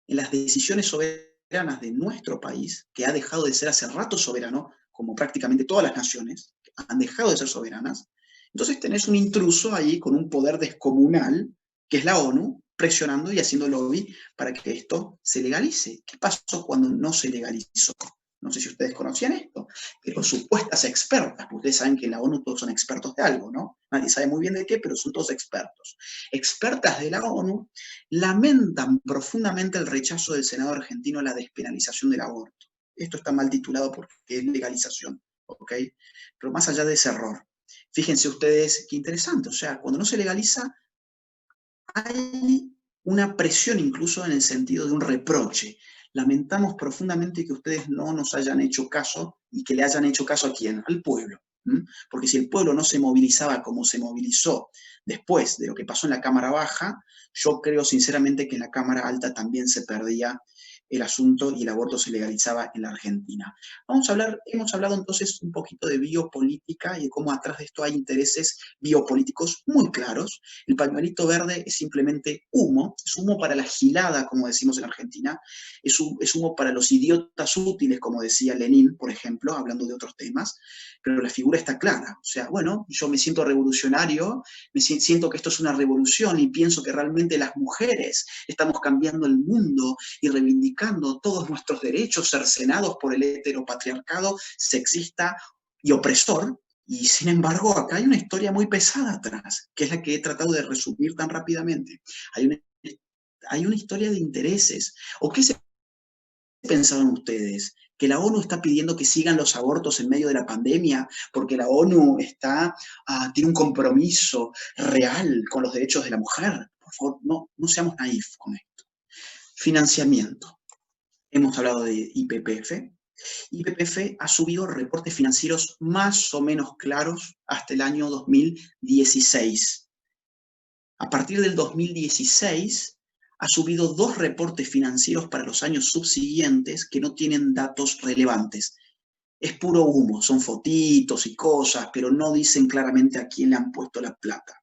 en las decisiones soberanas de nuestro país, que ha dejado de ser hace rato soberano, como prácticamente todas las naciones, han dejado de ser soberanas. Entonces tenés un intruso ahí con un poder descomunal, que es la ONU, presionando y haciendo lobby para que esto se legalice. ¿Qué pasó cuando no se legalizó? No sé si ustedes conocían esto, pero supuestas expertas, porque ustedes saben que en la ONU todos son expertos de algo, ¿no? Nadie sabe muy bien de qué, pero son todos expertos. Expertas de la ONU lamentan profundamente el rechazo del Senado argentino a la despenalización del aborto. Esto está mal titulado porque es legalización, ¿ok? Pero más allá de ese error, fíjense ustedes qué interesante, o sea, cuando no se legaliza, hay una presión incluso en el sentido de un reproche. Lamentamos profundamente que ustedes no nos hayan hecho caso y que le hayan hecho caso ¿a quién? Al pueblo. Porque si el pueblo no se movilizaba como se movilizó después de lo que pasó en la Cámara Baja, yo creo sinceramente que en la Cámara Alta también se perdía el asunto y el aborto se legalizaba en la Argentina. Hemos hablado entonces un poquito de biopolítica y de cómo atrás de esto hay intereses biopolíticos muy claros. El pañuelito verde es simplemente humo, es humo para la gilada, como decimos en Argentina, es humo para los idiotas útiles, como decía Lenin, por ejemplo, hablando de otros temas, pero la figura está clara. O sea, bueno, yo me siento revolucionario, siento que esto es una revolución y pienso que realmente las mujeres estamos cambiando el mundo y reivindicando todos nuestros derechos cercenados por el heteropatriarcado sexista y opresor. Y sin embargo, acá hay una historia muy pesada atrás, que es la que he tratado de resumir tan rápidamente. Hay una historia de intereses. ¿O qué se pensaban ustedes? ¿Que la ONU está pidiendo que sigan los abortos en medio de la pandemia porque la ONU tiene un compromiso real con los derechos de la mujer? Por favor, no seamos naif con esto. Financiamiento. Hemos hablado de YPF. YPF ha subido reportes financieros más o menos claros hasta el año 2016. A partir del 2016 ha subido 2 reportes financieros para los años subsiguientes que no tienen datos relevantes. Es puro humo, son fotitos y cosas, pero no dicen claramente a quién le han puesto la plata.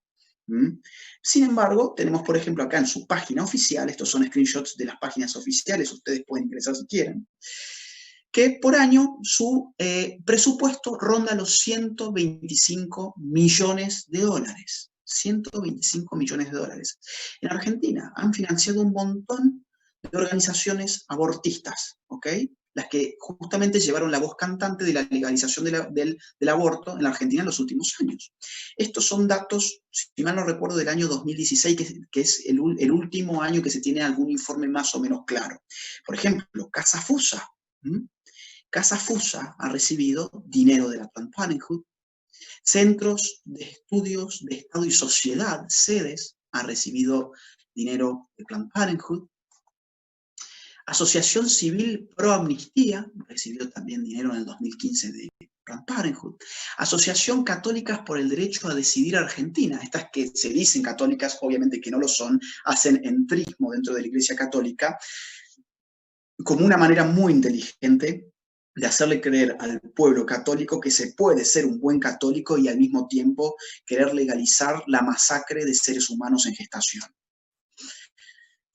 Sin embargo, tenemos, por ejemplo, acá en su página oficial, estos son screenshots de las páginas oficiales, ustedes pueden ingresar si quieren, que por año su presupuesto ronda los 125 millones de dólares. 125 millones de dólares. En Argentina han financiado un montón de organizaciones abortistas, ¿ok? Las que justamente llevaron la voz cantante de la legalización del aborto en la Argentina en los últimos años. Estos son datos, si mal no recuerdo, del año 2016, que es el último año que se tiene algún informe más o menos claro. Por ejemplo, Casa Fusa. Casa Fusa ha recibido dinero de la Planned Parenthood. Centros de Estudios de Estado y Sociedad, CEDES, ha recibido dinero de Planned Parenthood. Asociación Civil Pro Amnistía recibió también dinero en el 2015 de Planned Parenthood. Asociación Católicas por el Derecho a Decidir Argentina, estas que se dicen católicas, obviamente que no lo son, hacen entrismo dentro de la Iglesia Católica, como una manera muy inteligente de hacerle creer al pueblo católico que se puede ser un buen católico y al mismo tiempo querer legalizar la masacre de seres humanos en gestación.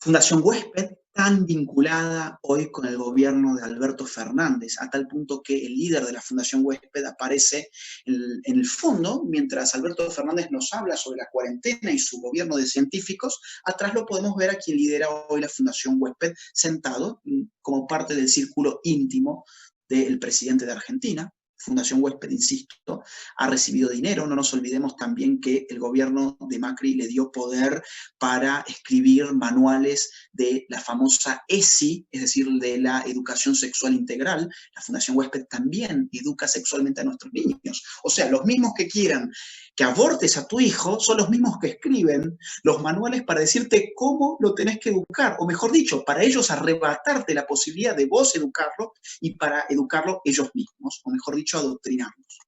Fundación Huésped, tan vinculada hoy con el gobierno de Alberto Fernández, a tal punto que el líder de la Fundación Huésped aparece en el fondo, mientras Alberto Fernández nos habla sobre la cuarentena y su gobierno de científicos, atrás lo podemos ver a quien lidera hoy la Fundación Huésped, sentado como parte del círculo íntimo del presidente de Argentina. Fundación Huésped, insisto, ha recibido dinero. No nos olvidemos también que el gobierno de Macri le dio poder para escribir manuales de la famosa ESI, es decir, de la educación sexual integral. La Fundación Huésped también educa sexualmente a nuestros niños. O sea, los mismos que quieran que abortes a tu hijo son los mismos que escriben los manuales para decirte cómo lo tenés que educar, o mejor dicho, para ellos arrebatarte la posibilidad de vos educarlo y para educarlo ellos mismos, o mejor dicho, adoctrinarlos.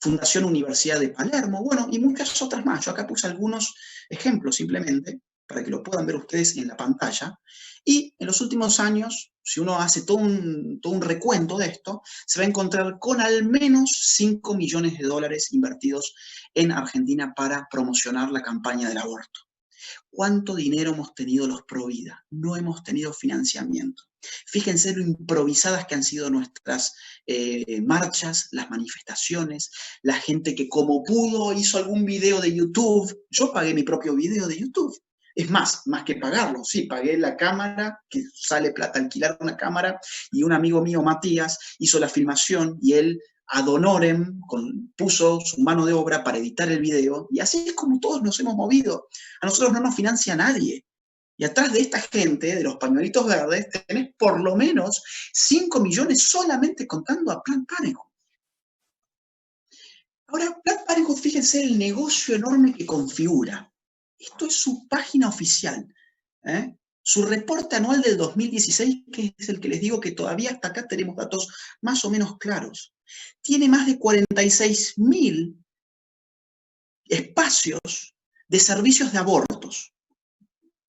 Fundación Universidad de Palermo, bueno, y muchas otras más. Yo acá puse algunos ejemplos simplemente para que lo puedan ver ustedes en la pantalla. Y en los últimos años, si uno hace todo un recuento de esto, se va a encontrar con al menos 5 millones de dólares invertidos en Argentina para promocionar la campaña del aborto. ¿Cuánto dinero hemos tenido los Provida? No hemos tenido financiamiento. Fíjense lo improvisadas que han sido nuestras marchas, las manifestaciones, la gente que como pudo hizo algún video de YouTube. Yo pagué mi propio video de YouTube. Es más que pagarlo, sí, pagué la cámara, que sale plata alquilar una cámara, y un amigo mío, Matías, hizo la filmación y él ad honorem puso su mano de obra para editar el video, y así es como todos nos hemos movido. A nosotros no nos financia nadie. Y atrás de esta gente, de los pañuelitos verdes, tenés por lo menos 5 millones solamente contando a Planned Parenthood. Ahora, Planned Parenthood, fíjense el negocio enorme que configura. Esto es su página oficial. Su reporte anual del 2016, que es el que les digo que todavía hasta acá tenemos datos más o menos claros. Tiene más de 46.000 espacios de servicios de abortos.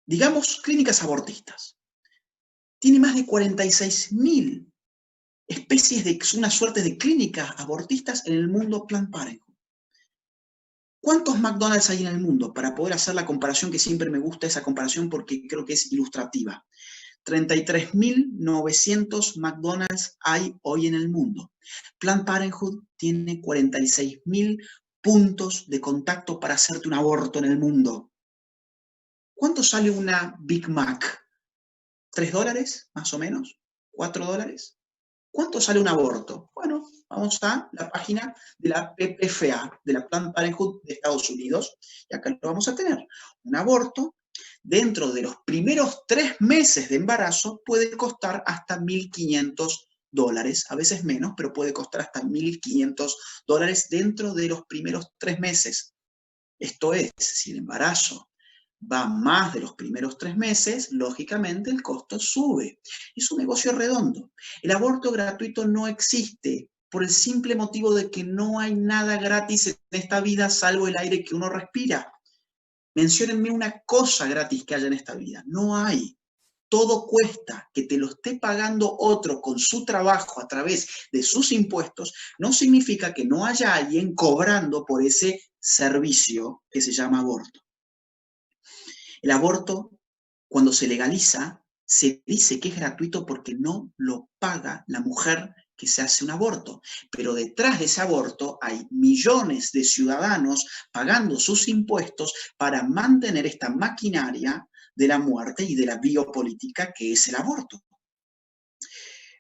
Digamos, clínicas abortistas. Tiene más de 46.000 especies de una suerte de clínicas abortistas en el mundo Planned Parenthood. ¿Cuántos McDonald's hay en el mundo? Para poder hacer la comparación, que siempre me gusta esa comparación porque creo que es ilustrativa. 33.900 McDonald's hay hoy en el mundo. Planned Parenthood tiene 46.000 puntos de contacto para hacerte un aborto en el mundo. ¿Cuánto sale una Big Mac? ¿$3 más o menos? ¿$4? ¿Cuánto sale un aborto? Bueno, vamos a la página de la PPFA, de la Planned Parenthood de Estados Unidos, y acá lo vamos a tener. Un aborto dentro de los primeros 3 meses de embarazo puede costar hasta $1.500, a veces menos, pero puede costar hasta $1.500 dentro de los primeros 3 meses. Esto es, si el embarazo va más de los primeros 3 meses, lógicamente el costo sube. Es un negocio redondo. El aborto gratuito no existe por el simple motivo de que no hay nada gratis en esta vida salvo el aire que uno respira. Menciónenme una cosa gratis que haya en esta vida. No hay. Todo cuesta. Que te lo esté pagando otro con su trabajo a través de sus impuestos no significa que no haya alguien cobrando por ese servicio que se llama aborto. El aborto, cuando se legaliza, se dice que es gratuito porque no lo paga la mujer que se hace un aborto. Pero detrás de ese aborto hay millones de ciudadanos pagando sus impuestos para mantener esta maquinaria de la muerte y de la biopolítica que es el aborto.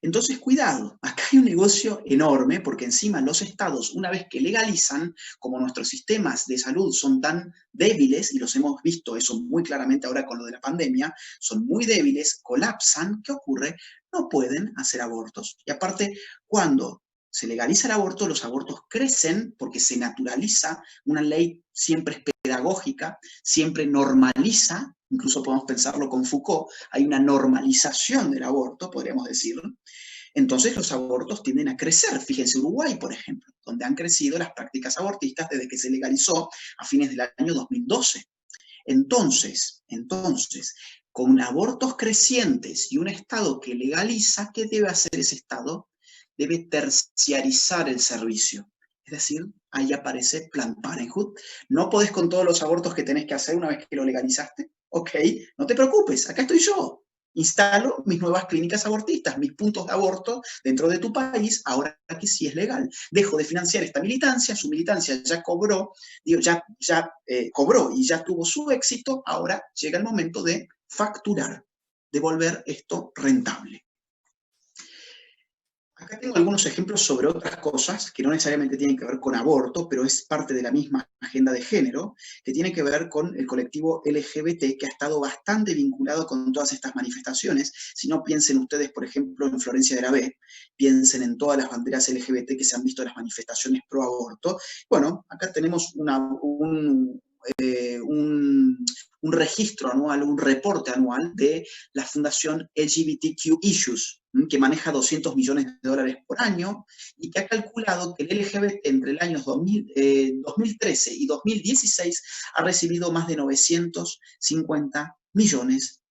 Entonces, cuidado, acá hay un negocio enorme porque encima los estados, una vez que legalizan, como nuestros sistemas de salud son tan débiles, y los hemos visto eso muy claramente ahora con lo de la pandemia, son muy débiles, colapsan, ¿qué ocurre? No pueden hacer abortos. Y aparte, cuando se legaliza el aborto, los abortos crecen porque se naturaliza, una ley siempre es pedagógica, siempre normaliza, incluso podemos pensarlo con Foucault, hay una normalización del aborto, podríamos decirlo. Entonces los abortos tienden a crecer. Fíjense Uruguay, por ejemplo, donde han crecido las prácticas abortistas desde que se legalizó a fines del año 2012. Entonces, con abortos crecientes y un Estado que legaliza, ¿qué debe hacer ese Estado? Debe terciarizar el servicio. Es decir, ahí aparece Planned Parenthood. No podés con todos los abortos que tenés que hacer una vez que lo legalizaste. Ok, no te preocupes, acá estoy yo. Instalo mis nuevas clínicas abortistas, mis puntos de aborto dentro de tu país, ahora que sí es legal. Dejo de financiar esta militancia, su militancia ya cobró, cobró y ya tuvo su éxito, ahora llega el momento de facturar, de volver esto rentable. Acá tengo algunos ejemplos sobre otras cosas que no necesariamente tienen que ver con aborto, pero es parte de la misma agenda de género, que tiene que ver con el colectivo LGBT, que ha estado bastante vinculado con todas estas manifestaciones. Si no, piensen ustedes, por ejemplo, en Florencia de la B, piensen en todas las banderas LGBT que se han visto en las manifestaciones pro aborto. Bueno, acá tenemos un registro anual, un reporte anual de la Fundación LGBTQ Issues, que maneja $200 millones por año y que ha calculado que el LGBT entre el año 2013 y 2016 ha recibido más de $950 millones.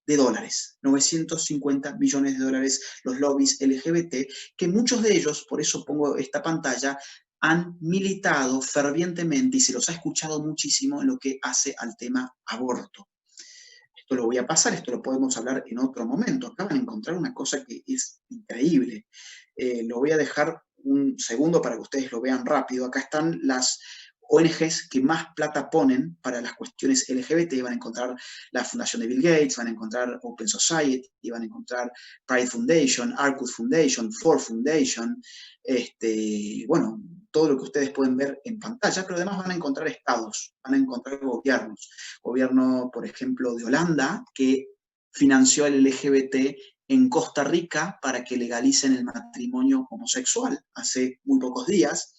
950 millones de dólares los lobbies LGBT, que muchos de ellos, por eso pongo esta pantalla, han militado fervientemente y se los ha escuchado muchísimo en lo que hace al tema aborto. Esto lo voy a pasar, esto lo podemos hablar en otro momento. Acá van a encontrar una cosa que es increíble. Lo voy a dejar un segundo para que ustedes lo vean rápido. Acá están las ONGs que más plata ponen para las cuestiones LGBT. Van a encontrar la Fundación de Bill Gates, van a encontrar Open Society, van a encontrar Pride Foundation, Arcus Foundation, Ford Foundation, bueno, todo lo que ustedes pueden ver en pantalla, pero además van a encontrar estados, van a encontrar gobiernos. Gobierno, por ejemplo, de Holanda, que financió al LGBT en Costa Rica para que legalicen el matrimonio homosexual hace muy pocos días.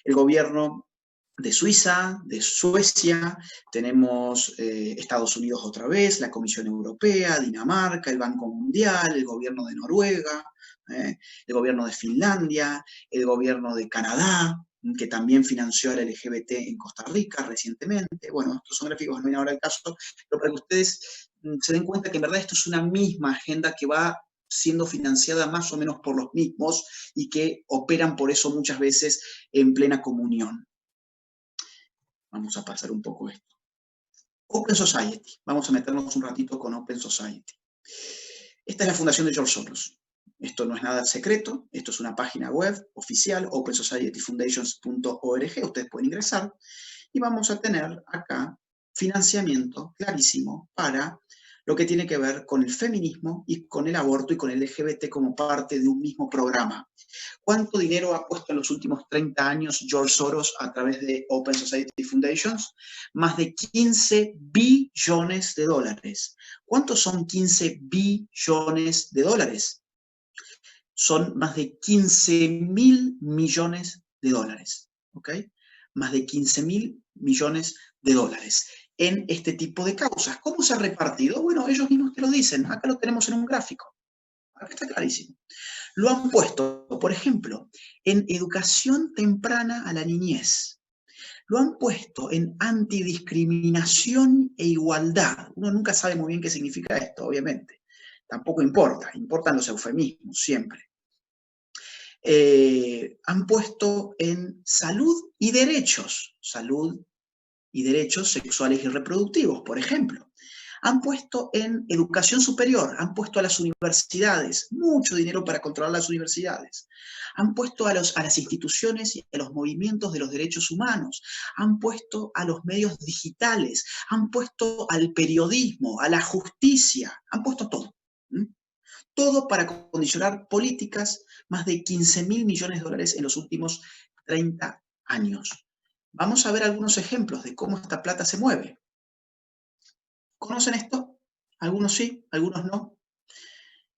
El gobierno de Suiza, de Suecia, tenemos Estados Unidos otra vez, la Comisión Europea, Dinamarca, el Banco Mundial, el gobierno de Noruega, el gobierno de Finlandia, el gobierno de Canadá, que también financió al LGBT en Costa Rica recientemente. Bueno, estos son gráficos, no viene ahora el caso, pero para que ustedes se den cuenta que en verdad esto es una misma agenda que va siendo financiada más o menos por los mismos y que operan por eso muchas veces en plena comunión. Vamos a pasar un poco esto. Open Society. Vamos a meternos un ratito con Open Society. Esta es la fundación de George Soros. Esto no es nada secreto. Esto es una página web oficial, opensocietyfoundations.org. Ustedes pueden ingresar. Y vamos a tener acá financiamiento clarísimo para lo que tiene que ver con el feminismo y con el aborto y con el LGBT como parte de un mismo programa. ¿Cuánto dinero ha puesto en los últimos 30 años George Soros a través de Open Society Foundations? Más de 15 billones de dólares. ¿Cuántos son 15 billones de dólares? Son más de 15.000 millones de dólares. ¿Ok? Más de 15.000 millones de dólares en este tipo de causas. ¿Cómo se ha repartido? Bueno, ellos mismos te lo dicen. Acá lo tenemos en un gráfico. Acá está clarísimo. Lo han puesto, por ejemplo, en educación temprana a la niñez. Lo han puesto en antidiscriminación e igualdad. Uno nunca sabe muy bien qué significa esto, obviamente. Tampoco importa, importan los eufemismos, siempre. Han puesto en salud y derechos sexuales y reproductivos, por ejemplo. Han puesto en educación superior, han puesto a las universidades, mucho dinero para controlar las universidades. Han puesto a las instituciones y a los movimientos de los derechos humanos. Han puesto a los medios digitales. Han puesto al periodismo, a la justicia. Han puesto todo. Todo para condicionar políticas, más de 15.000 millones de dólares en los últimos 30 años. Vamos a ver algunos ejemplos de cómo esta plata se mueve. ¿Conocen esto? Algunos sí, algunos no.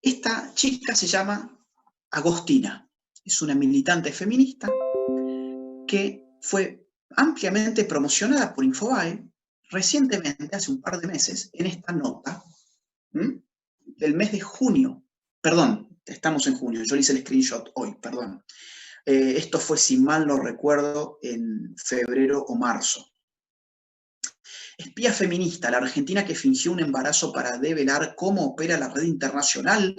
Esta chica se llama Agostina. Es una militante feminista que fue ampliamente promocionada por Infobae recientemente, hace un par de meses, en esta nota del mes de junio. Perdón, estamos en junio, yo le hice el screenshot hoy, perdón. Esto fue, si mal no recuerdo, en febrero o marzo. Espía feminista, la argentina que fingió un embarazo para develar cómo opera la red internacional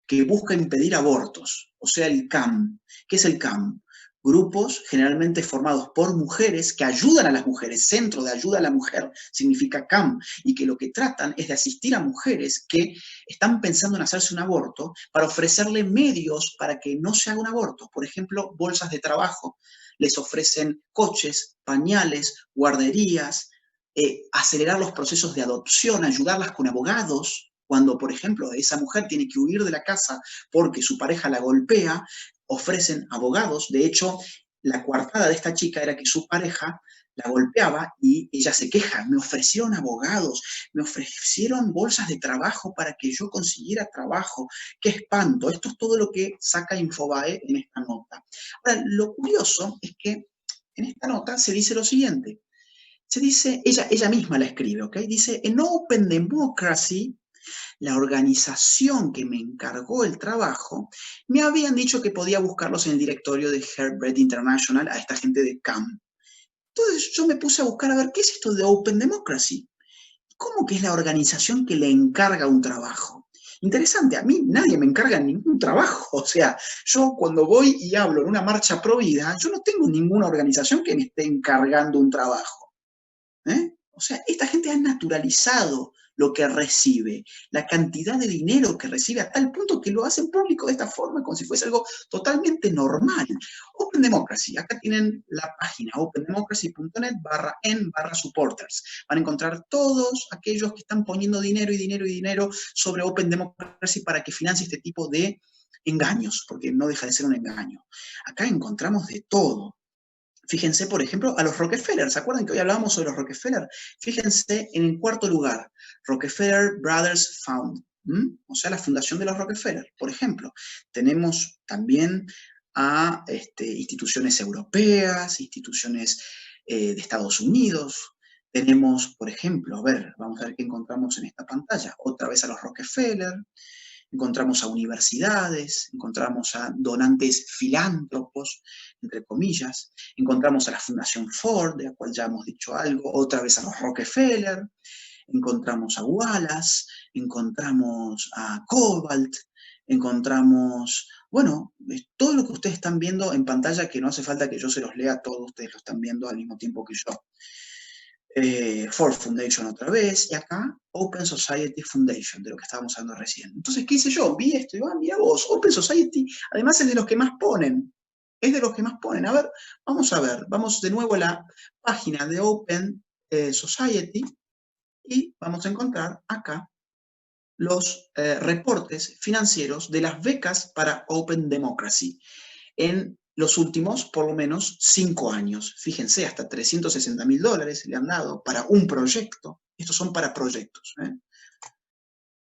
que busca impedir abortos, o sea, el CAM. ¿Qué es el CAM? Grupos generalmente formados por mujeres que ayudan a las mujeres, Centro de Ayuda a la Mujer, significa CAM, y que lo que tratan es de asistir a mujeres que están pensando en hacerse un aborto para ofrecerle medios para que no se haga un aborto. Por ejemplo, bolsas de trabajo, les ofrecen coches, pañales, guarderías, acelerar los procesos de adopción, ayudarlas con abogados. Cuando, por ejemplo, esa mujer tiene que huir de la casa porque su pareja la golpea, ofrecen abogados. De hecho, la coartada de esta chica era que su pareja la golpeaba y ella se queja. Me ofrecieron abogados, me ofrecieron bolsas de trabajo para que yo consiguiera trabajo. ¡Qué espanto! Esto es todo lo que saca Infobae en esta nota. Ahora, lo curioso es que en esta nota se dice lo siguiente. Se dice, ella misma la escribe, ¿ok? Dice, en Open Democracy, la organización que me encargó el trabajo, me habían dicho que podía buscarlos en el directorio de Heartbread International, a esta gente de CAM. Entonces yo me puse a buscar a ver, ¿qué es esto de Open Democracy? ¿Cómo que es la organización que le encarga un trabajo? Interesante, a mí nadie me encarga ningún trabajo. O sea, yo cuando voy y hablo en una marcha pro vida, yo no tengo ninguna organización que me esté encargando un trabajo. O sea, esta gente ha naturalizado lo que recibe, la cantidad de dinero que recibe, a tal punto que lo hacen público de esta forma, como si fuese algo totalmente normal. Open Democracy, acá tienen la página opendemocracy.net/supporters. Van a encontrar todos aquellos que están poniendo dinero y dinero y dinero sobre Open Democracy para que financie este tipo de engaños, porque no deja de ser un engaño. Acá encontramos de todo. Fíjense, por ejemplo, a los Rockefeller. ¿Se acuerdan que hoy hablábamos sobre los Rockefeller? Fíjense en el cuarto lugar, Rockefeller Brothers Fund, o sea, la fundación de los Rockefeller, por ejemplo. Tenemos también a instituciones europeas, instituciones de Estados Unidos. Tenemos, por ejemplo, a ver, vamos a ver qué encontramos en esta pantalla. Otra vez a los Rockefeller. Encontramos a universidades, encontramos a donantes filántropos, entre comillas, encontramos a la Fundación Ford, de la cual ya hemos dicho algo, otra vez a los Rockefeller, encontramos a Wallace, encontramos a Cobalt, encontramos, bueno, todo lo que ustedes están viendo en pantalla, que no hace falta que yo se los lea, todos ustedes lo están viendo al mismo tiempo que yo. Ford Foundation otra vez, y acá Open Society Foundation, de lo que estábamos hablando recién. Entonces, ¿qué hice yo? Vi esto y digo, mira vos, Open Society, además es de los que más ponen. Es de los que más ponen. A ver, vamos de nuevo a la página de Open Society y vamos a encontrar acá los reportes financieros de las becas para Open Democracy en los últimos, por lo menos, 5 años. Fíjense, hasta $360.000 le han dado para un proyecto. Estos son para proyectos.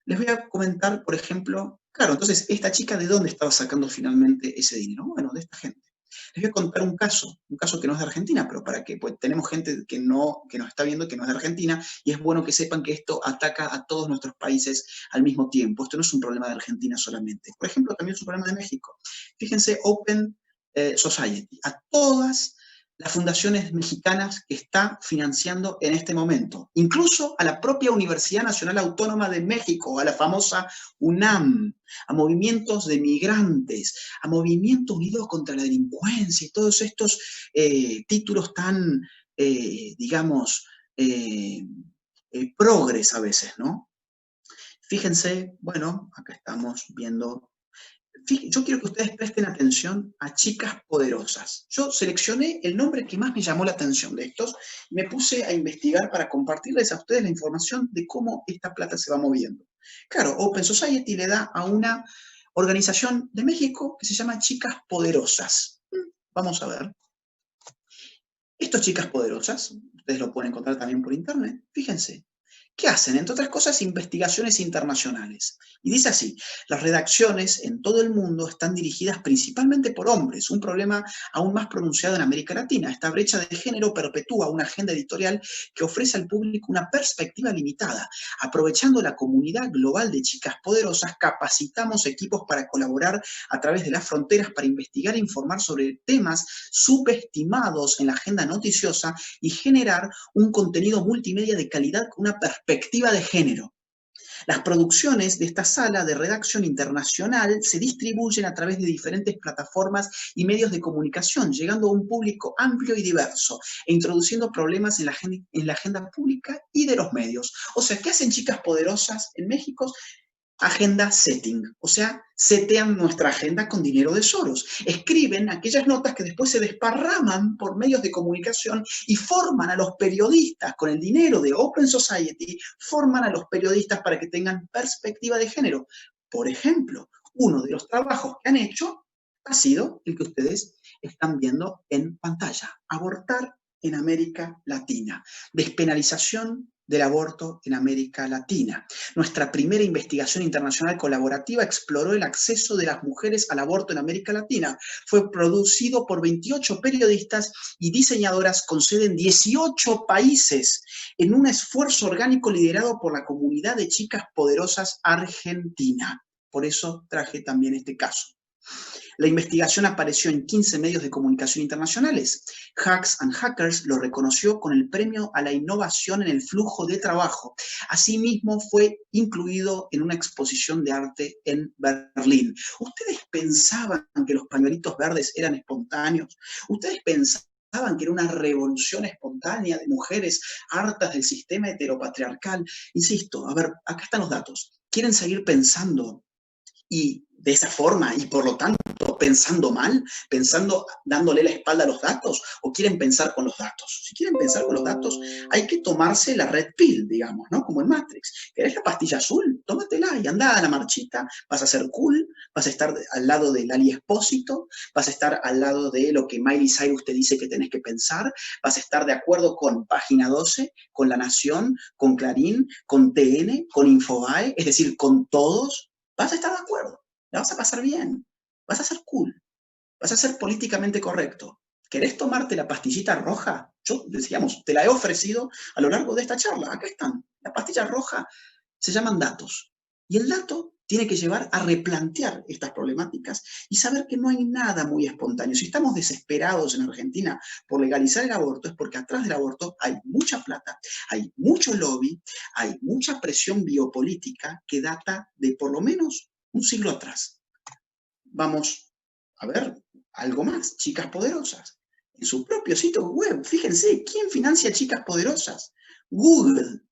Les voy a comentar, por ejemplo, claro, entonces, esta chica, ¿de dónde estaba sacando finalmente ese dinero? Bueno, de esta gente. Les voy a contar un caso que no es de Argentina, pero para que pues, tenemos gente que nos está viendo que no es de Argentina, y es bueno que sepan que esto ataca a todos nuestros países al mismo tiempo. Esto no es un problema de Argentina solamente. Por ejemplo, también es un problema de México. Fíjense, Open Society, a todas las fundaciones mexicanas que está financiando en este momento, incluso a la propia Universidad Nacional Autónoma de México, a la famosa UNAM, a movimientos de migrantes, a movimientos unidos contra la delincuencia y todos estos títulos tan, digamos, progres a veces, ¿no? Fíjense, bueno, acá estamos viendo. Yo quiero que ustedes presten atención a chicas poderosas. Yo seleccioné el nombre que más me llamó la atención de estos y me puse a investigar para compartirles a ustedes la información de cómo esta plata se va moviendo. Claro, Open Society le da a una organización de México que se llama Chicas Poderosas. Vamos a ver. Estas chicas poderosas, ustedes lo pueden encontrar también por internet, fíjense. ¿Qué hacen? Entre otras cosas, investigaciones internacionales. Y dice así, las redacciones en todo el mundo están dirigidas principalmente por hombres, un problema aún más pronunciado en América Latina. Esta brecha de género perpetúa una agenda editorial que ofrece al público una perspectiva limitada. Aprovechando la comunidad global de chicas poderosas, capacitamos equipos para colaborar a través de las fronteras para investigar e informar sobre temas subestimados en la agenda noticiosa y generar un contenido multimedia de calidad con una perspectiva de género. Las producciones de esta sala de redacción internacional se distribuyen a través de diferentes plataformas y medios de comunicación, llegando a un público amplio y diverso e introduciendo problemas en la agenda pública y de los medios. O sea, ¿qué hacen chicas poderosas en México? Agenda setting, o sea, setean nuestra agenda con dinero de Soros. Escriben aquellas notas que después se desparraman por medios de comunicación y forman a los periodistas, con el dinero de Open Society, forman a los periodistas para que tengan perspectiva de género. Por ejemplo, uno de los trabajos que han hecho ha sido el que ustedes están viendo en pantalla, abortar en América Latina, despenalización del aborto en América Latina. Nuestra primera investigación internacional colaborativa exploró el acceso de las mujeres al aborto en América Latina. Fue producido por 28 periodistas y diseñadoras con sede en 18 países, en un esfuerzo orgánico liderado por la comunidad de chicas poderosas argentina. Por eso traje también este caso. La investigación apareció en 15 medios de comunicación internacionales. Hacks and Hackers lo reconoció con el premio a la innovación en el flujo de trabajo. Asimismo, fue incluido en una exposición de arte en Berlín. ¿Ustedes pensaban que los pañuelitos verdes eran espontáneos? ¿Ustedes pensaban pensaban que era una revolución espontánea de mujeres hartas del sistema heteropatriarcal. Insisto, a ver, acá están los datos. ¿Quieren seguir pensando y de esa forma y por lo tanto pensando mal, pensando dándole la espalda a los datos, o quieren pensar con los datos? Si quieren pensar con los datos, hay que tomarse la red pill, digamos, ¿no? Como en Matrix. ¿Querés la pastilla azul? Tómatela y anda a la marchita. Vas a ser cool, vas a estar al lado del Ali Espósito, vas a estar al lado de lo que Miley Cyrus te dice que tenés que pensar, vas a estar de acuerdo con Página 12, con La Nación, con Clarín, con TN, con Infobae, es decir, con todos. Vas a estar de acuerdo, la vas a pasar bien, vas a ser cool, vas a ser políticamente correcto. ¿Querés tomarte la pastillita roja? Yo, decíamos, te la he ofrecido a lo largo de esta charla. Acá están. La pastilla roja se llaman datos. Y el dato tiene que llevar a replantear estas problemáticas y saber que no hay nada muy espontáneo. Si estamos desesperados en Argentina por legalizar el aborto, es porque atrás del aborto hay mucha plata, hay mucho lobby, hay mucha presión biopolítica que data de por lo menos un siglo atrás. Vamos a ver algo más, Chicas Poderosas. En su propio sitio web, fíjense, ¿quién financia Chicas Poderosas? Google.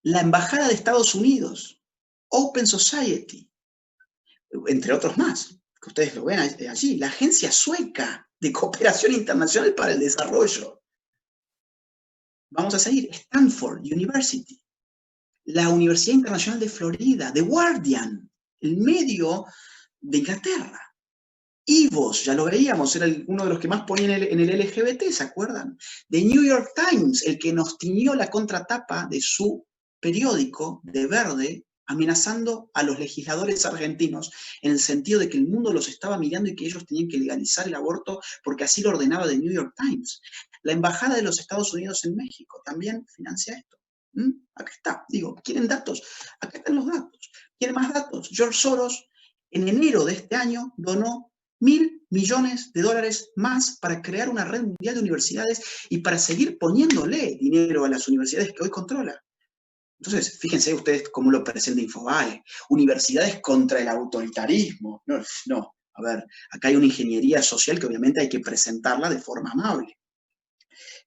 La Embajada de Estados Unidos, Open Society, entre otros más, que ustedes lo ven allí, la Agencia Sueca de Cooperación Internacional para el Desarrollo. Vamos a seguir, Stanford University, la Universidad Internacional de Florida, The Guardian, el medio de Inglaterra. Ivos, ya lo veíamos, era uno de los que más ponían en el LGBT, ¿se acuerdan? The New York Times, el que nos tiñó la contratapa de su periódico de verde, amenazando a los legisladores argentinos en el sentido de que el mundo los estaba mirando y que ellos tenían que legalizar el aborto porque así lo ordenaba The New York Times. La Embajada de los Estados Unidos en México también financia esto. Acá está, digo, ¿quieren datos? Acá están los datos. ¿Quieren más datos? George Soros en enero de este año donó $1.000 millones más para crear una red mundial de universidades y para seguir poniéndole dinero a las universidades que hoy controla. Entonces, fíjense ustedes cómo lo presenta Infobae. Universidades contra el autoritarismo. No, a ver, acá hay una ingeniería social que obviamente hay que presentarla de forma amable.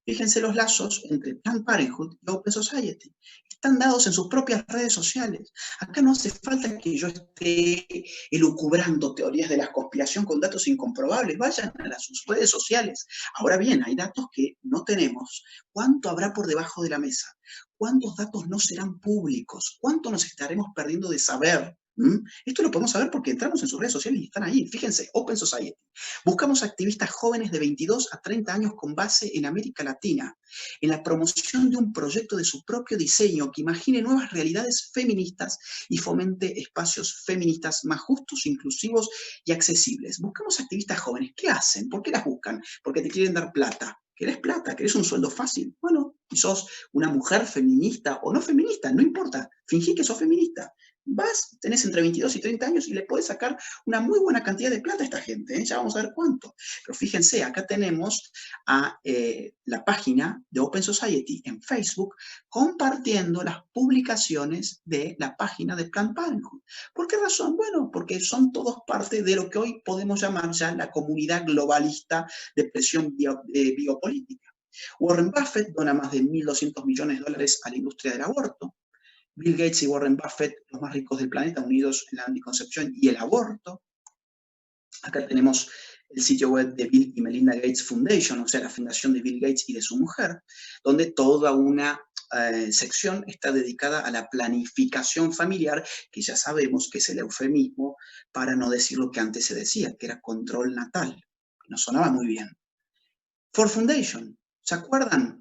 Fíjense los lazos entre Planned Parenthood y Open Society. Están dados en sus propias redes sociales. Acá no hace falta que yo esté elucubrando teorías de la conspiración con datos incomprobables. Vayan a sus redes sociales. Ahora bien, hay datos que no tenemos. ¿Cuánto habrá por debajo de la mesa? ¿Cuántos datos no serán públicos? ¿Cuánto nos estaremos perdiendo de saber? Esto lo podemos saber porque entramos en sus redes sociales y están ahí. Fíjense, Open Society. Buscamos activistas jóvenes de 22 a 30 años con base en América Latina, en la promoción de un proyecto de su propio diseño que imagine nuevas realidades feministas y fomente espacios feministas más justos, inclusivos y accesibles. Buscamos activistas jóvenes. ¿Qué hacen? ¿Por qué las buscan? Porque te quieren dar plata. ¿Querés plata? ¿Querés un sueldo fácil? Bueno, si sos una mujer feminista o no feminista, no importa. Fingí que sos feminista. Vas, tenés entre 22 y 30 años y le podés sacar una muy buena cantidad de plata a esta gente, ¿eh? Ya vamos a ver cuánto. Pero fíjense, acá tenemos a la página de Open Society en Facebook compartiendo las publicaciones de la página de Planned Parenthood. ¿Por qué razón? Bueno, porque son todos parte de lo que hoy podemos llamar ya la comunidad globalista de presión biopolítica. Warren Buffett dona más de $1.200 millones a la industria del aborto. Bill Gates y Warren Buffett, los más ricos del planeta, unidos en la anticoncepción y el aborto. Acá tenemos el sitio web de Bill y Melinda Gates Foundation, o sea, la fundación de Bill Gates y de su mujer, donde toda una sección está dedicada a la planificación familiar, que ya sabemos que es el eufemismo para no decir lo que antes se decía, que era control natal. Nos sonaba muy bien. Ford Foundation, ¿se acuerdan?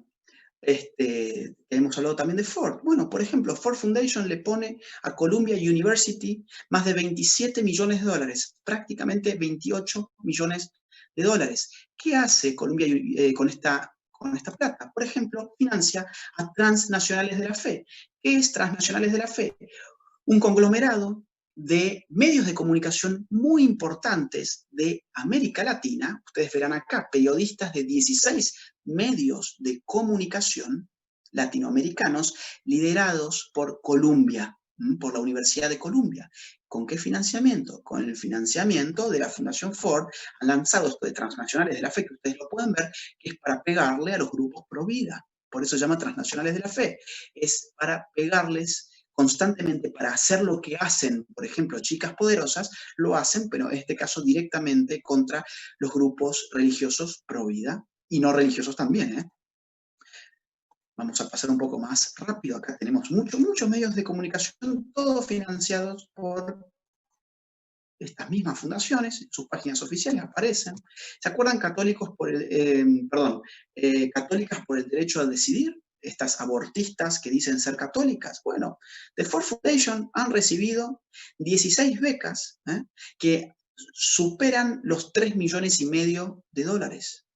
Hemos hablado también de Ford. Bueno, por ejemplo, Ford Foundation le pone a Columbia University más de $27 millones, prácticamente $28 millones. ¿Qué hace Columbia con esta plata? Por ejemplo, financia a Transnacionales de la Fe. ¿Qué es Transnacionales de la Fe? Un conglomerado de medios de comunicación muy importantes de América Latina. Ustedes verán acá periodistas de 16 medios de comunicación latinoamericanos liderados por Columbia. por la Universidad de Columbia. ¿Con qué financiamiento? Con el financiamiento de la Fundación Ford. Han lanzado esto de transnacionales de la fe, que ustedes lo pueden ver, que es para pegarle a los grupos pro vida. Por eso se llama transnacionales de la fe. Es para pegarles constantemente, para hacer lo que hacen, por ejemplo, Chicas Poderosas, lo hacen, pero en este caso directamente contra los grupos religiosos pro vida y no religiosos también, ¿eh? Vamos a pasar un poco más rápido. Acá tenemos muchos medios de comunicación, todos financiados por estas mismas fundaciones. En sus páginas oficiales aparecen. ¿Se acuerdan Católicos por el, Católicas por el Derecho a Decidir? Estas abortistas que dicen ser católicas. Bueno, The Ford Foundation han recibido 16 becas que superan los 3,5 millones de dólares.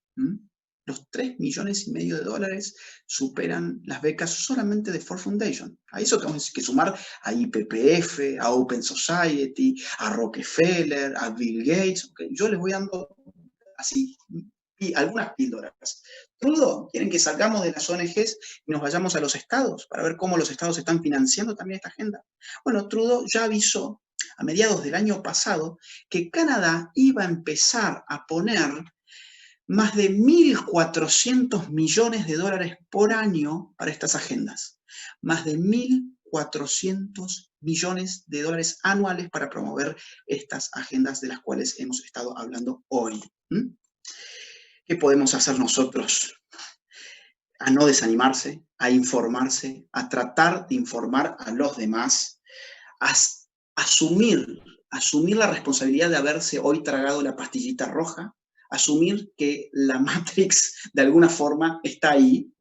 Los 3,5 millones de dólares superan las becas solamente de Ford Foundation. A eso tenemos que sumar a IPPF, a Open Society, a Rockefeller, a Bill Gates. Okay. Yo les voy dando así algunas píldoras. Trudeau, quieren que salgamos de las ONGs y nos vayamos a los estados para ver cómo los estados están financiando también esta agenda. Bueno, Trudeau ya avisó a mediados del año pasado que Canadá iba a empezar a poner más de 1.400 millones de dólares por año para estas agendas. Más de 1.400 millones de dólares anuales para promover estas agendas de las cuales hemos estado hablando hoy. ¿Qué podemos hacer nosotros? A no desanimarse, a informarse, a tratar de informar a los demás, a asumir la responsabilidad de haberse hoy tragado la pastillita roja, asumir que la Matrix de alguna forma está ahí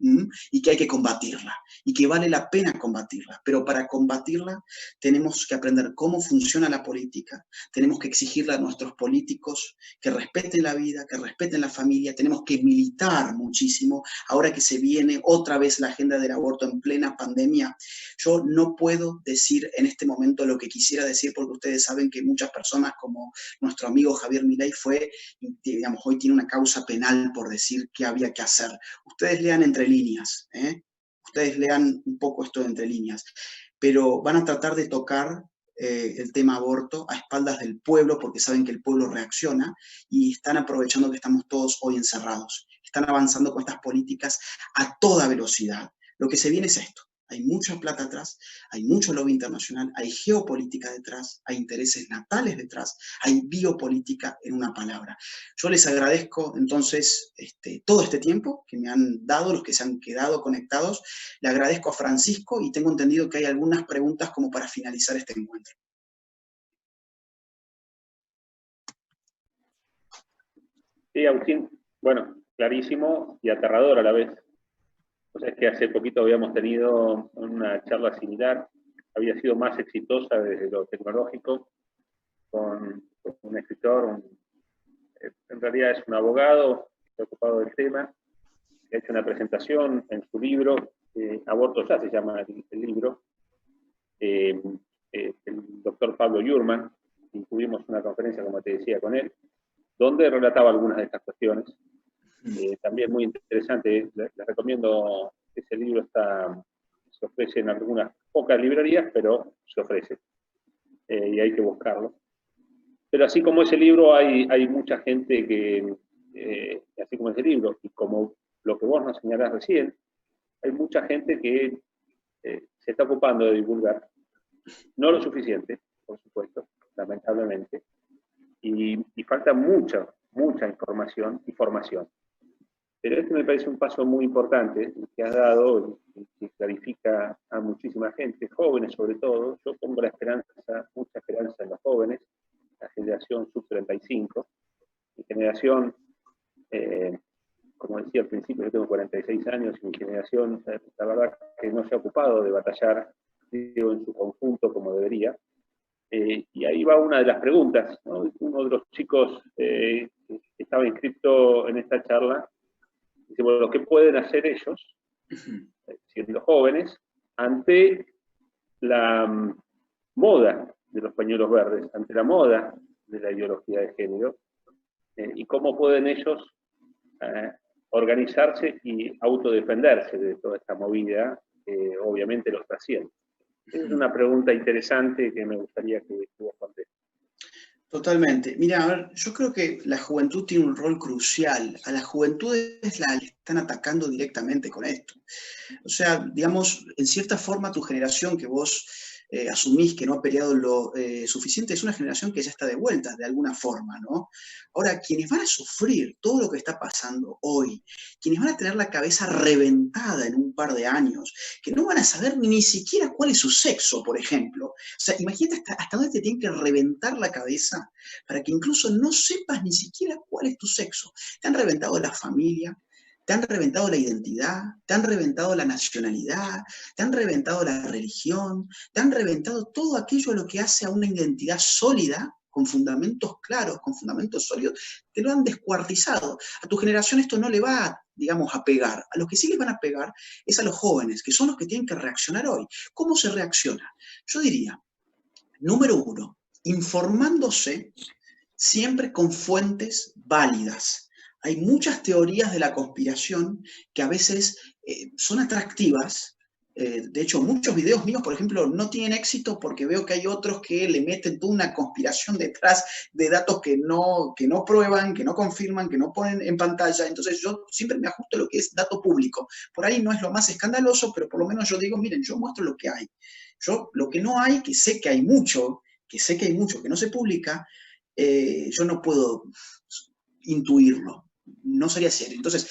y que hay que combatirla y que vale la pena combatirla, pero para combatirla tenemos que aprender cómo funciona la política, tenemos que exigirle a nuestros políticos que respeten la vida, que respeten la familia, tenemos que militar muchísimo, ahora que se viene otra vez la agenda del aborto en plena pandemia. Yo no puedo decir en este momento lo que quisiera decir porque ustedes saben que muchas personas como nuestro amigo Javier Milei fue, digamos, hoy tiene una causa penal por decir qué había que hacer. Ustedes lean entre líneas, ustedes lean un poco esto de entre líneas, pero van a tratar de tocar el tema aborto a espaldas del pueblo porque saben que el pueblo reacciona y están aprovechando que estamos todos hoy encerrados. Están avanzando con estas políticas a toda velocidad. Lo que se viene es esto. Hay mucha plata atrás, hay mucho lobby internacional, hay geopolítica detrás, hay intereses natales detrás, hay biopolítica en una palabra. Yo les agradezco entonces todo este tiempo que me han dado, los que se han quedado conectados. Le agradezco a Francisco y tengo entendido que hay algunas preguntas como para finalizar este encuentro. Sí, Agustín, bueno, clarísimo y aterrador a la vez. O sea, es que hace poquito habíamos tenido una charla similar, había sido más exitosa desde lo tecnológico, con un escritor, en realidad es un abogado preocupado del tema, que ha hecho una presentación en su libro, Aborto Ya se llama el libro, el doctor Pablo Yurman, y tuvimos una conferencia, como te decía, con él, donde relataba algunas de estas cuestiones. También muy interesante, les recomiendo, ese libro se ofrece en algunas pocas librerías, pero se ofrece, y hay que buscarlo. Pero así como ese libro, hay mucha gente que, así como ese libro, y como lo que vos nos señalás recién, hay mucha gente que se está ocupando de divulgar, no lo suficiente, por supuesto, lamentablemente, y falta mucha información y formación. Pero este me parece un paso muy importante que has dado, que clarifica a muchísima gente, jóvenes sobre todo. Yo pongo mucha esperanza en los jóvenes, la generación sub-35, mi generación, como decía al principio, yo tengo 46 años y mi generación, la verdad que no se ha ocupado de batallar, digo, en su conjunto como debería. Y ahí va una de las preguntas, ¿no? Uno de los chicos que estaba inscrito en esta charla dice, bueno, ¿qué pueden hacer ellos, siendo jóvenes, ante la moda de los pañuelos verdes, ante la moda de la ideología de género, y cómo pueden ellos organizarse y autodefenderse de toda esta movida que obviamente los trasciende? Es una pregunta interesante que me gustaría que vos contestes. Totalmente. Mira, a ver, yo creo que la juventud tiene un rol crucial. A las juventudes la están atacando directamente con esto. O sea, digamos, en cierta forma tu generación que vos asumís que no ha peleado lo suficiente es una generación que ya está de vuelta de alguna forma, ¿no? Ahora, quienes van a sufrir todo lo que está pasando hoy, quienes van a tener la cabeza reventada en un par de años, que no van a saber ni siquiera cuál es su sexo, por ejemplo. O sea, imagínate hasta dónde te tienen que reventar la cabeza para que incluso no sepas ni siquiera cuál es tu sexo. Te han reventado la familia, te han reventado la identidad, te han reventado la nacionalidad, te han reventado la religión, te han reventado todo aquello a lo que hace a una identidad sólida, con fundamentos claros, con fundamentos sólidos, te lo han descuartizado. A tu generación esto no le va, digamos, a pegar. A los que sí les van a pegar es a los jóvenes, que son los que tienen que reaccionar hoy. ¿Cómo se reacciona? Yo diría, número uno, informándose siempre con fuentes válidas. Hay muchas teorías de la conspiración que a veces son atractivas. De hecho, muchos videos míos, por ejemplo, no tienen éxito porque veo que hay otros que le meten toda una conspiración detrás de datos que no prueban, que no confirman, que no ponen en pantalla. Entonces yo siempre me ajusto a lo que es dato público. Por ahí no es lo más escandaloso, pero por lo menos yo digo, miren, yo muestro lo que hay. Yo lo que no hay, que sé que hay mucho, que no se publica, yo no puedo intuirlo. No sería serio. Entonces,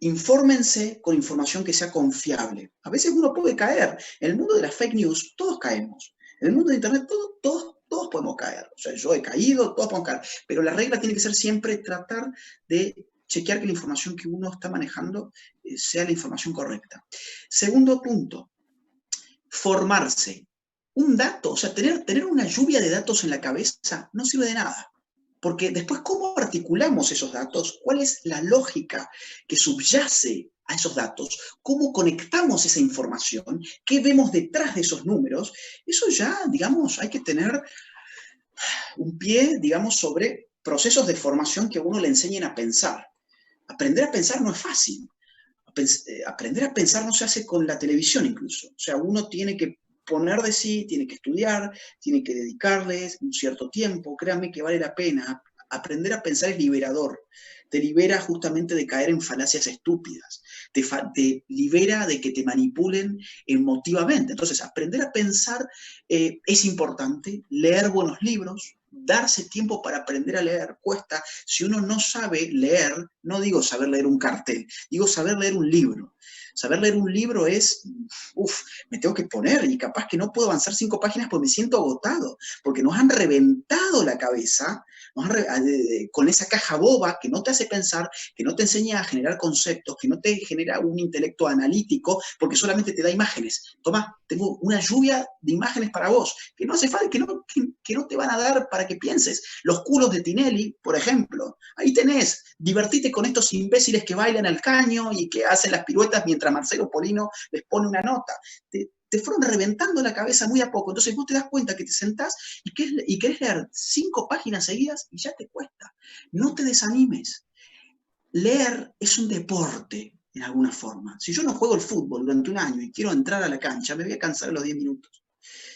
infórmense con información que sea confiable. A veces uno puede caer. En el mundo de las fake news, todos caemos. En el mundo de Internet, todos podemos caer. O sea, yo he caído, todos podemos caer. Pero la regla tiene que ser siempre tratar de chequear que la información que uno está manejando sea la información correcta. Segundo punto, formarse. Un dato, o sea, tener una lluvia de datos en la cabeza no sirve de nada. Porque después, ¿cómo articulamos esos datos? ¿Cuál es la lógica que subyace a esos datos? ¿Cómo conectamos esa información? ¿Qué vemos detrás de esos números? Eso ya, digamos, hay que tener un pie, digamos, sobre procesos de formación que a uno le enseñen a pensar. Aprender a pensar no es fácil. Aprender a pensar no se hace con la televisión incluso. O sea, uno tiene que poner de sí, tiene que estudiar, tiene que dedicarles un cierto tiempo. Créanme que vale la pena. Aprender a pensar es liberador. Te libera justamente de caer en falacias estúpidas. Te libera de que te manipulen emotivamente. Entonces, aprender a pensar es importante. Leer buenos libros, darse tiempo para aprender a leer cuesta. Si uno no sabe leer, no digo saber leer un cartel, digo saber leer un libro. Saber leer un libro es, me tengo que poner y capaz que no puedo avanzar 5 páginas porque me siento agotado, porque nos han reventado la cabeza con esa caja boba que no te hace pensar, que no te enseña a generar conceptos, que no te genera un intelecto analítico, porque solamente te da imágenes. Toma, tengo una lluvia de imágenes para vos, que no hace falta, que no te van a dar para que pienses. Los culos de Tinelli, por ejemplo, ahí tenés, divertite con estos imbéciles que bailan al caño y que hacen las piruetas mientras Marcelo Polino les pone una nota. Te fueron reventando la cabeza muy a poco. Entonces vos te das cuenta que te sentás y querés leer 5 páginas seguidas y ya te cuesta. No te desanimes. Leer es un deporte, en alguna forma. Si yo no juego el fútbol durante un año y quiero entrar a la cancha, me voy a cansar a los 10 minutos.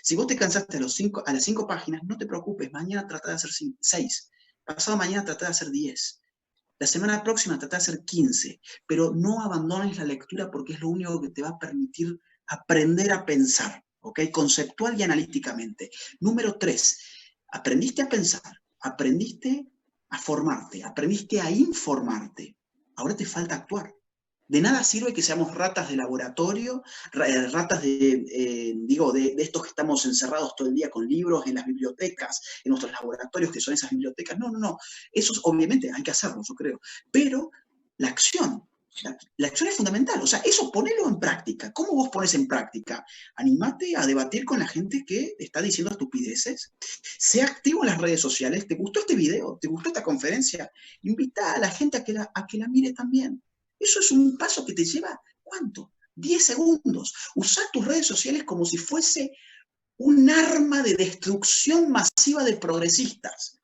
Si vos te cansaste a las 5 páginas, no te preocupes. Mañana tratá de hacer 6. Pasado mañana tratá de hacer 10. La semana próxima tratá de hacer 15. Pero no abandones la lectura porque es lo único que te va a permitir aprender a pensar, ¿ok? Conceptual y analíticamente. Número 3, aprendiste a pensar, aprendiste a formarte, aprendiste a informarte. Ahora te falta actuar. De nada sirve que seamos ratas de laboratorio, ratas de estos que estamos encerrados todo el día con libros en las bibliotecas, en nuestros laboratorios que son esas bibliotecas. No. Eso obviamente hay que hacerlo, yo creo. Pero la acción es fundamental. O sea, eso ponelo en práctica. ¿Cómo vos pones en práctica? Animate a debatir con la gente que está diciendo estupideces. Sé activo en las redes sociales. ¿Te gustó este video? ¿Te gustó esta conferencia? Invita a la gente a que la mire también. Eso es un paso que te lleva, ¿cuánto? 10 segundos. Usá tus redes sociales como si fuese un arma de destrucción masiva de progresistas.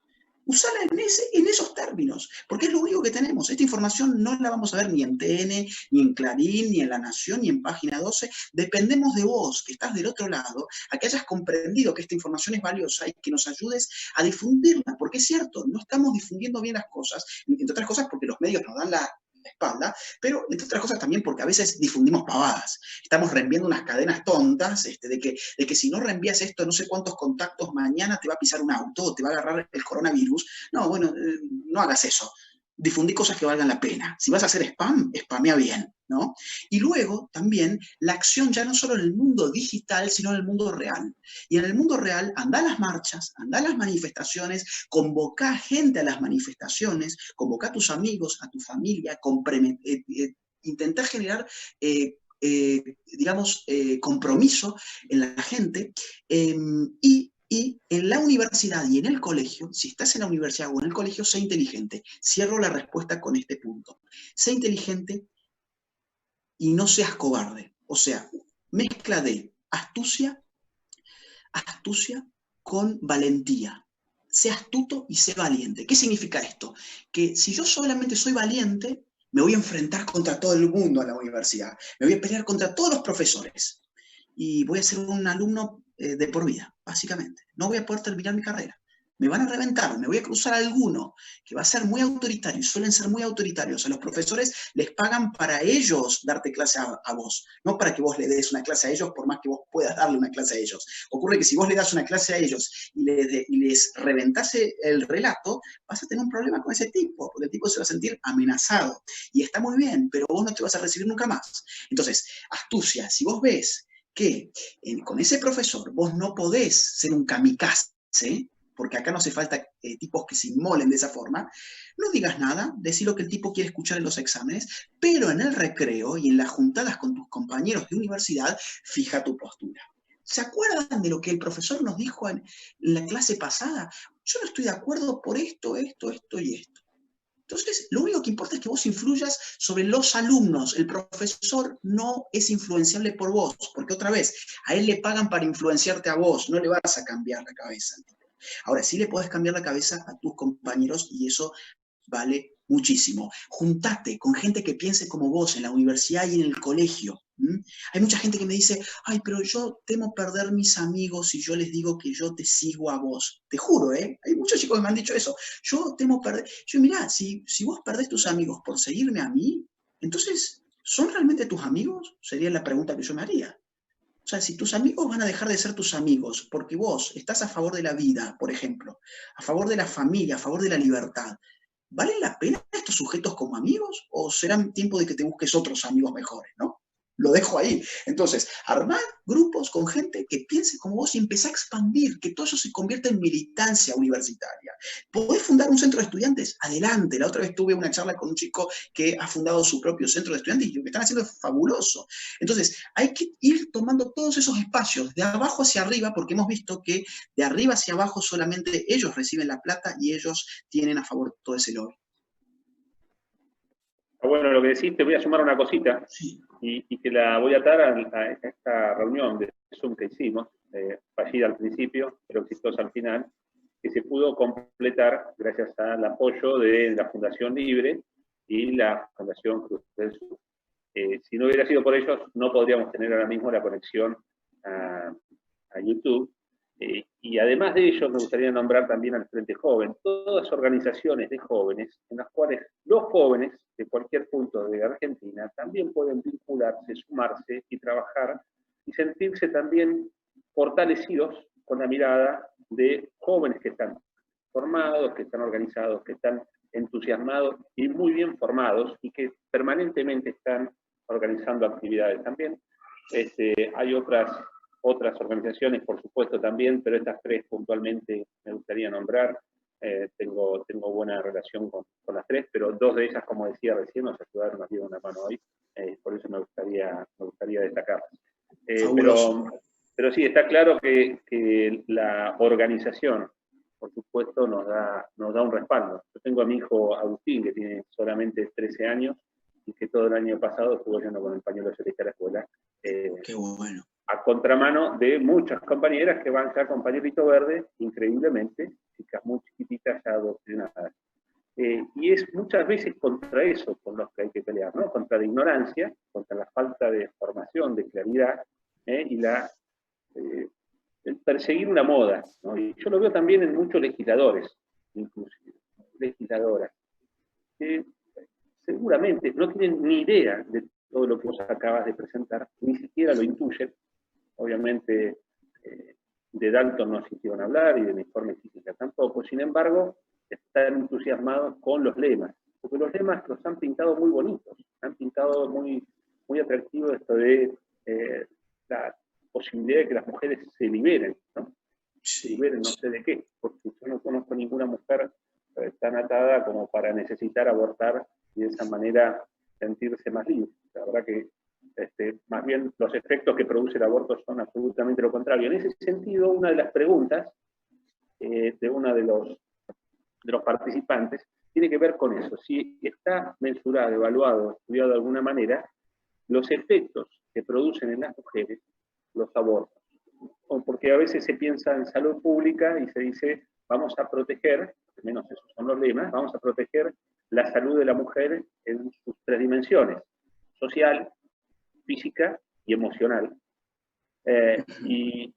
usala en esos términos, porque es lo único que tenemos. Esta información no la vamos a ver ni en TN, ni en Clarín, ni en La Nación, ni en Página 12. Dependemos de vos, que estás del otro lado, a que hayas comprendido que esta información es valiosa y que nos ayudes a difundirla, porque es cierto, no estamos difundiendo bien las cosas, entre otras cosas porque los medios nos dan la espalda, pero entre otras cosas también porque a veces difundimos pavadas. Estamos reenviando unas cadenas tontas de que si no reenvías esto, no sé cuántos contactos, mañana te va a pisar un auto o te va a agarrar el coronavirus. No, bueno, no hagas eso. Difundí cosas que valgan la pena. Si vas a hacer spam, spamea bien, ¿no? Y luego también la acción ya no solo en el mundo digital, sino en el mundo real. Y en el mundo real, anda a las marchas, anda a las manifestaciones, convoca a gente a las manifestaciones, convoca a tus amigos, a tu familia, intenta generar digamos, compromiso en la gente y en la universidad y en el colegio, si estás en la universidad o en el colegio, sé inteligente. Cierro la respuesta con este punto. Sé inteligente y no seas cobarde. O sea, mezcla de astucia con valentía. Sé astuto y sé valiente. ¿Qué significa esto? Que si yo solamente soy valiente, me voy a enfrentar contra todo el mundo en la universidad. Me voy a pelear contra todos los profesores. Y voy a ser un alumno de por vida, básicamente. No voy a poder terminar mi carrera. Me van a reventar, me voy a cruzar alguno que va a ser muy autoritario, y suelen ser muy autoritarios. A los profesores les pagan para ellos darte clase a vos, no para que vos le des una clase a ellos, por más que vos puedas darle una clase a ellos. Ocurre que si vos le das una clase a ellos y les reventás el relato, vas a tener un problema con ese tipo, porque el tipo se va a sentir amenazado. Y está muy bien, pero vos no te vas a recibir nunca más. Entonces, astucia, si vos ves que con ese profesor vos no podés ser un kamikaze, porque acá no hace falta tipos que se inmolen de esa forma, no digas nada, decí lo que el tipo quiere escuchar en los exámenes, pero en el recreo y en las juntadas con tus compañeros de universidad, fija tu postura. ¿Se acuerdan de lo que el profesor nos dijo en la clase pasada? Yo no estoy de acuerdo por esto y esto. Entonces, lo único que importa es que vos influyas sobre los alumnos. El profesor no es influenciable por vos, porque otra vez, a él le pagan para influenciarte a vos, no le vas a cambiar la cabeza. Ahora, sí le podés cambiar la cabeza a tus compañeros y eso vale muchísimo. Juntate con gente que piense como vos en la universidad y en el colegio. Hay mucha gente que me dice, ay, pero yo temo perder mis amigos si yo les digo que yo te sigo a vos. Te juro, hay muchos chicos que me han dicho eso. Yo temo perder. Yo, mirá, si vos perdés tus amigos por seguirme a mí, entonces, ¿son realmente tus amigos? Sería la pregunta que yo me haría. O sea, si tus amigos van a dejar de ser tus amigos porque vos estás a favor de la vida, por ejemplo, a favor de la familia, a favor de la libertad, ¿valen la pena estos sujetos como amigos o serán tiempo de que te busques otros amigos mejores, ¿no? Lo dejo ahí. Entonces, armar grupos con gente que piense como vos y empezar a expandir, que todo eso se convierta en militancia universitaria. ¿Podés fundar un centro de estudiantes? Adelante. La otra vez tuve una charla con un chico que ha fundado su propio centro de estudiantes y lo que están haciendo es fabuloso. Entonces, hay que ir tomando todos esos espacios de abajo hacia arriba, porque hemos visto que de arriba hacia abajo solamente ellos reciben la plata y ellos tienen a favor todo ese lobby. Bueno, lo que decís, te voy a sumar una cosita, sí. y te la voy a atar a esta reunión de Zoom que hicimos, fallida al principio, pero exitosa al final, que se pudo completar gracias al apoyo de la Fundación Libre y la Fundación Cruz del Sur. Si no hubiera sido por ellos, no podríamos tener ahora mismo la conexión a YouTube. Y además de ellos, me gustaría nombrar también al Frente Joven, todas organizaciones de jóvenes en las cuales los jóvenes de cualquier punto de Argentina también pueden vincularse, sumarse y trabajar y sentirse también fortalecidos con la mirada de jóvenes que están formados, que están organizados, que están entusiasmados y muy bien formados y que permanentemente están organizando actividades también. Hay otras organizaciones, por supuesto, también, pero estas tres puntualmente me gustaría nombrar. Tengo buena relación con las tres, pero dos de ellas, como decía recién, nos ayudaron, nos dieron una mano hoy, por eso me gustaría destacarlas. Pero sí, está claro que la organización, por supuesto, nos da un respaldo. Yo tengo a mi hijo Agustín, que tiene solamente 13 años, y que todo el año pasado estuvo yendo con el pañuelo celeste a la escuela. Qué bueno. a contramano de muchas compañeras que van ya con pañuelito verde, increíblemente, chicas muy chiquititas ya adoctrinadas. Y es muchas veces contra eso con los que hay que pelear, ¿no? Contra la ignorancia, contra la falta de formación, de claridad, y el perseguir una moda, ¿no? Y yo lo veo también en muchos legisladores, inclusive, legisladoras, que seguramente no tienen ni idea de todo lo que vos acabas de presentar, ni siquiera lo intuyen. Obviamente, de Dalton no se hicieron hablar y del informe física tampoco, sin embargo, están entusiasmados con los lemas, porque los lemas los han pintado muy bonitos, han pintado muy, muy atractivo esto de la posibilidad de que las mujeres se liberen, ¿no? Se liberen no sé de qué, porque yo no conozco ninguna mujer tan atada como para necesitar abortar y de esa manera sentirse más libre. La verdad que más bien los efectos que produce el aborto son absolutamente lo contrario. En ese sentido, una de las preguntas de uno de los participantes tiene que ver con eso, si está mensurado, evaluado, estudiado de alguna manera, los efectos que producen en las mujeres los abortos. Porque a veces se piensa en salud pública y se dice, vamos a proteger, al menos esos son los lemas, vamos a proteger la salud de la mujer en sus tres dimensiones, social, física y emocional. Y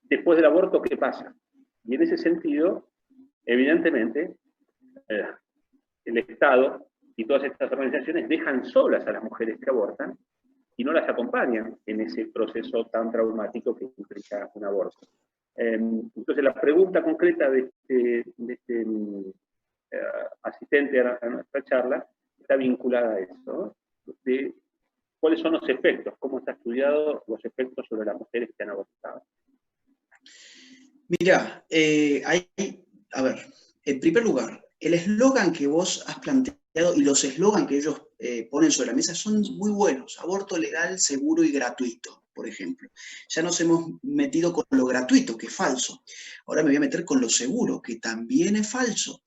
después del aborto, ¿qué pasa? Y en ese sentido, evidentemente, el Estado y todas estas organizaciones dejan solas a las mujeres que abortan y no las acompañan en ese proceso tan traumático que implica un aborto. Entonces, la pregunta concreta de este asistente a nuestra charla está vinculada a eso, de cuáles son los efectos, cómo está estudiado los efectos sobre las mujeres que han abortado. Mira, a ver, en primer lugar, el eslogan que vos has planteado y los eslogans que ellos ponen sobre la mesa son muy buenos. Aborto legal, seguro y gratuito, por ejemplo. Ya nos hemos metido con lo gratuito, que es falso. Ahora me voy a meter con lo seguro, que también es falso.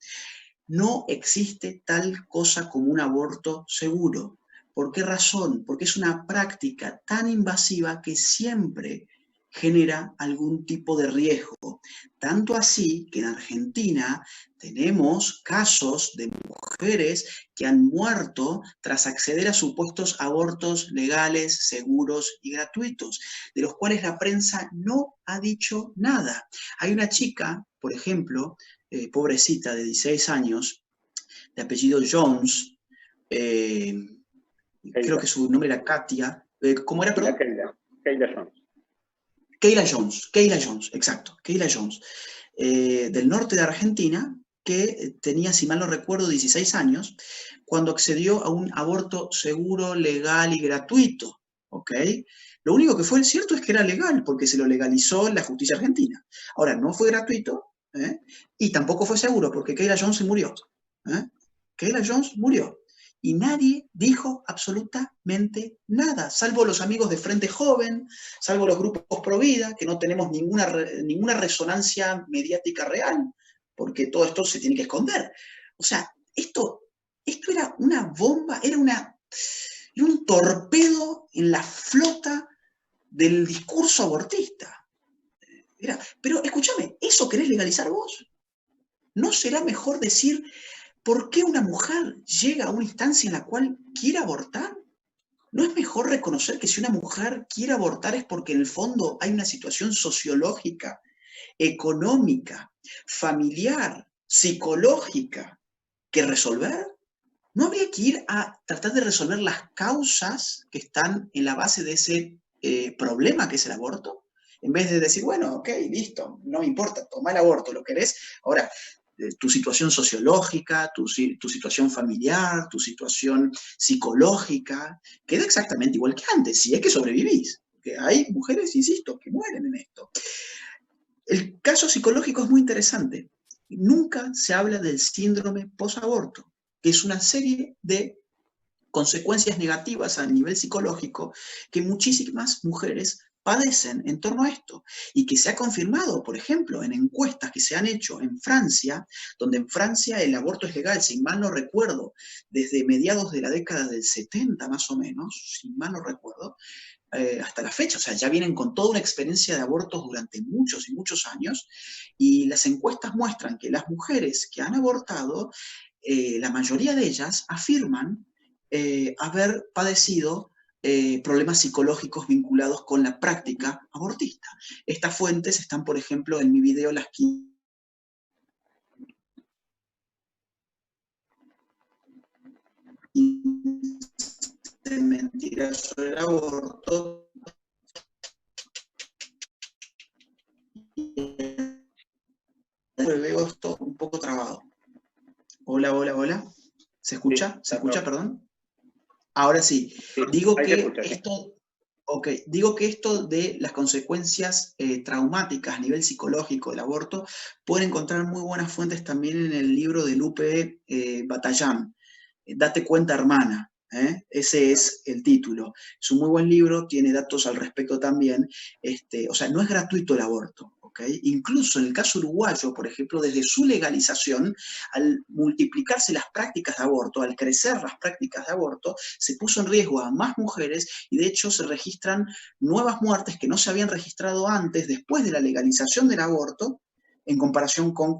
No existe tal cosa como un aborto seguro. ¿Por qué razón? Porque es una práctica tan invasiva que siempre genera algún tipo de riesgo. Tanto así que en Argentina tenemos casos de mujeres que han muerto tras acceder a supuestos abortos legales, seguros y gratuitos, de los cuales la prensa no ha dicho nada. Hay una chica, por ejemplo, pobrecita de 16 años, de apellido Jones, creo que su nombre era Katia, ¿cómo era, perdón? Kayla Jones. Kayla Jones, exacto, Kayla Jones, del norte de Argentina, que tenía, si mal no recuerdo, 16 años, cuando accedió a un aborto seguro, legal y gratuito, ¿ok? Lo único que fue cierto es que era legal, porque se lo legalizó la justicia argentina. Ahora, no fue gratuito, y tampoco fue seguro, porque Kayla Jones se murió. Kayla Jones murió. Y nadie dijo absolutamente nada, salvo los amigos de Frente Joven, salvo los grupos pro vida, que no tenemos ninguna resonancia mediática real, porque todo esto se tiene que esconder. O sea, esto era una bomba, era un torpedo en la flota del discurso abortista. Pero escúchame, ¿eso querés legalizar vos? ¿No será mejor decir... ¿Por qué una mujer llega a una instancia en la cual quiere abortar? ¿No es mejor reconocer que si una mujer quiere abortar es porque en el fondo hay una situación sociológica, económica, familiar, psicológica que resolver? ¿No habría que ir a tratar de resolver las causas que están en la base de ese problema que es el aborto? En vez de decir, bueno, ok, listo, no me importa, toma el aborto, lo querés. Ahora, tu situación sociológica, tu situación familiar, tu situación psicológica, queda exactamente igual que antes, si es que sobrevivís. Porque hay mujeres, insisto, que mueren en esto. El caso psicológico es muy interesante. Nunca se habla del síndrome posaborto, que es una serie de consecuencias negativas a nivel psicológico que muchísimas mujeres padecen en torno a esto, y que se ha confirmado, por ejemplo, en encuestas que se han hecho en Francia, donde en Francia el aborto es legal, si mal no recuerdo, desde mediados de la década del 70 más o menos, si mal no recuerdo, hasta la fecha, o sea, ya vienen con toda una experiencia de abortos durante muchos y muchos años, y las encuestas muestran que las mujeres que han abortado, la mayoría de ellas afirman haber padecido problemas psicológicos vinculados con la práctica abortista. Estas fuentes están, por ejemplo, en mi video Las 15 mentiras sobre el aborto. Veo esto un poco trabado. Hola, hola, hola. ¿Se escucha? Sí, ¿Se escucha, perdón? Ahora sí. Sí, Digo ahí se que escucha, sí. digo que esto de las consecuencias traumáticas a nivel psicológico del aborto pueden encontrar muy buenas fuentes también en el libro de Lupe Batallán, Date cuenta, hermana. Ese es el título. Es un muy buen libro, tiene datos al respecto también. O sea, no es gratuito el aborto. ¿Okay? Incluso en el caso uruguayo, por ejemplo, desde su legalización, al multiplicarse las prácticas de aborto, al crecer las prácticas de aborto, se puso en riesgo a más mujeres y de hecho se registran nuevas muertes que no se habían registrado antes, después de la legalización del aborto, en comparación con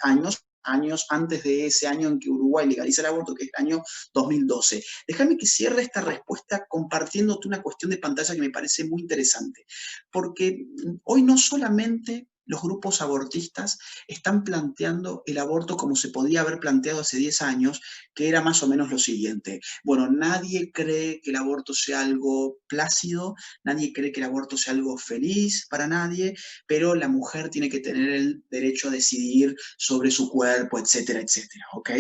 años antes de ese año en que Uruguay legaliza el aborto, que es el año 2012. Déjame que cierre esta respuesta compartiéndote una cuestión de pantalla que me parece muy interesante, porque hoy no solamente los grupos abortistas están planteando el aborto como se podía haber planteado hace 10 años, que era más o menos lo siguiente. Bueno, nadie cree que el aborto sea algo plácido, nadie cree que el aborto sea algo feliz para nadie, pero la mujer tiene que tener el derecho a decidir sobre su cuerpo, etcétera, etcétera, ¿ok?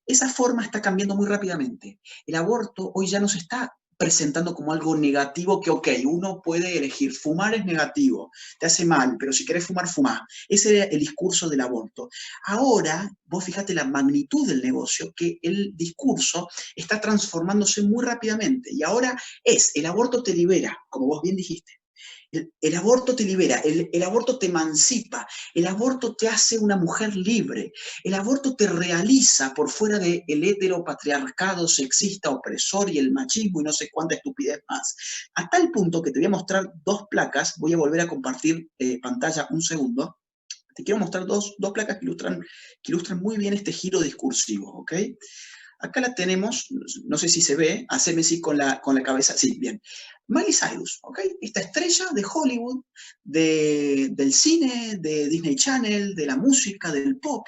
Esa forma está cambiando muy rápidamente. El aborto hoy ya no se está presentando como algo negativo que, ok, uno puede elegir, fumar es negativo, te hace mal, pero si querés fumar, fumá. Ese era el discurso del aborto. Ahora, vos fíjate la magnitud del negocio, que el discurso está transformándose muy rápidamente y ahora el aborto te libera, como vos bien dijiste. El aborto te libera, el aborto te emancipa, el aborto te hace una mujer libre, el aborto te realiza por fuera del heteropatriarcado sexista, opresor y el machismo y no sé cuánta estupidez más. A tal punto que te voy a mostrar dos placas, voy a volver a compartir pantalla un segundo. Te quiero mostrar dos placas que ilustran muy bien este giro discursivo, ¿ok? Acá la tenemos, no sé si se ve, haceme sí con la cabeza, sí, bien. Miley Cyrus, ¿ok? Esta estrella de Hollywood, del cine, de Disney Channel, de la música, del pop,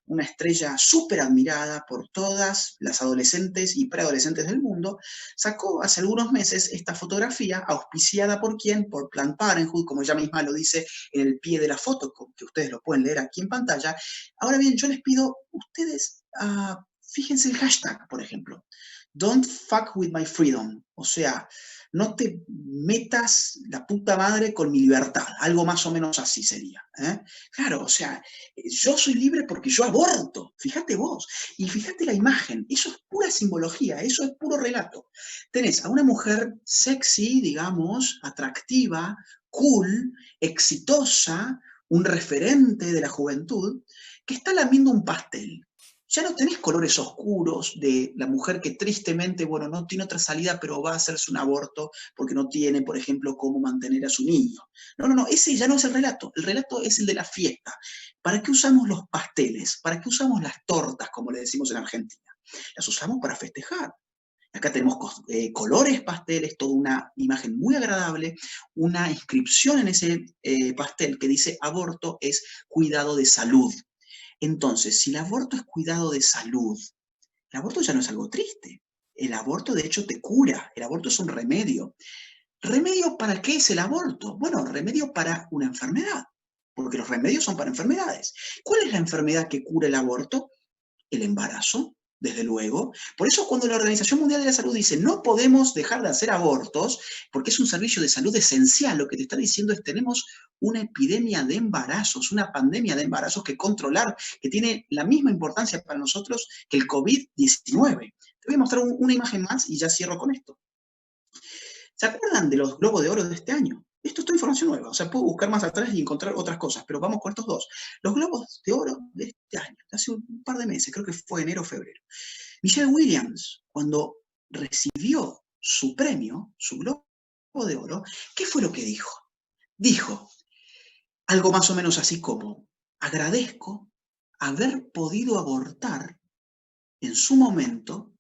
una estrella súper admirada por todas las adolescentes y preadolescentes del mundo, sacó hace algunos meses esta fotografía auspiciada por quién, por Planned Parenthood, como ella misma lo dice en el pie de la foto, que ustedes lo pueden leer aquí en pantalla. Ahora bien, yo les pido, ustedes fíjense el hashtag, por ejemplo. Don't fuck with my freedom. O sea, no te metas la puta madre con mi libertad. Algo más o menos así sería. Claro, o sea, yo soy libre porque yo aborto. Fíjate vos. Y fíjate la imagen. Eso es pura simbología. Eso es puro relato. Tenés a una mujer sexy, digamos, atractiva, cool, exitosa, un referente de la juventud, que está lamiendo un pastel. Ya no tenés colores oscuros de la mujer que tristemente, bueno, no tiene otra salida, pero va a hacerse un aborto porque no tiene, por ejemplo, cómo mantener a su niño. No, ese ya no es el relato es el de la fiesta. ¿Para qué usamos los pasteles? ¿Para qué usamos las tortas, como le decimos en Argentina? Las usamos para festejar. Acá tenemos colores pasteles, toda una imagen muy agradable, una inscripción en ese pastel que dice aborto es cuidado de salud. Entonces, si el aborto es cuidado de salud, el aborto ya no es algo triste. El aborto, de hecho, te cura. El aborto es un remedio. ¿Remedio para qué es el aborto? Bueno, remedio para una enfermedad, porque los remedios son para enfermedades. ¿Cuál es la enfermedad que cura el aborto? El embarazo, desde luego. Por eso cuando la Organización Mundial de la Salud dice no podemos dejar de hacer abortos, porque es un servicio de salud esencial, lo que te está diciendo es tenemos una epidemia de embarazos, una pandemia de embarazos que controlar, que tiene la misma importancia para nosotros que el COVID-19. Te voy a mostrar una imagen más y ya cierro con esto. ¿Se acuerdan de los Globos de Oro de este año? Esto es toda información nueva, o sea, puedo buscar más atrás y encontrar otras cosas, pero vamos con estos dos. Los Globos de Oro de este año, hace un par de meses, creo que fue enero o febrero. Michelle Williams, cuando recibió su premio, su Globo de Oro, ¿qué fue lo que dijo? Dijo algo más o menos así como: agradezco haber podido abortar en su momento,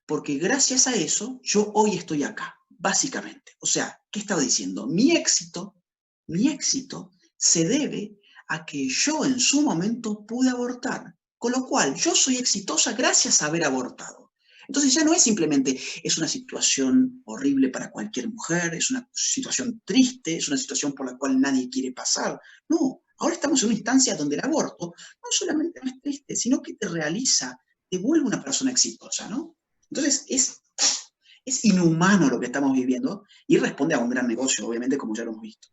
porque gracias a eso yo hoy estoy acá, básicamente. O sea, ¿qué estaba diciendo? Mi éxito se debe a que yo en su momento pude abortar, con lo cual yo soy exitosa gracias a haber abortado. Entonces ya no es simplemente, es una situación horrible para cualquier mujer, es una situación triste, es una situación por la cual nadie quiere pasar. No, ahora estamos en una instancia donde el aborto no solamente no es triste, sino que te realiza, te vuelve una persona exitosa, ¿no? Entonces es inhumano lo que estamos viviendo y responde a un gran negocio, obviamente, como ya lo hemos visto.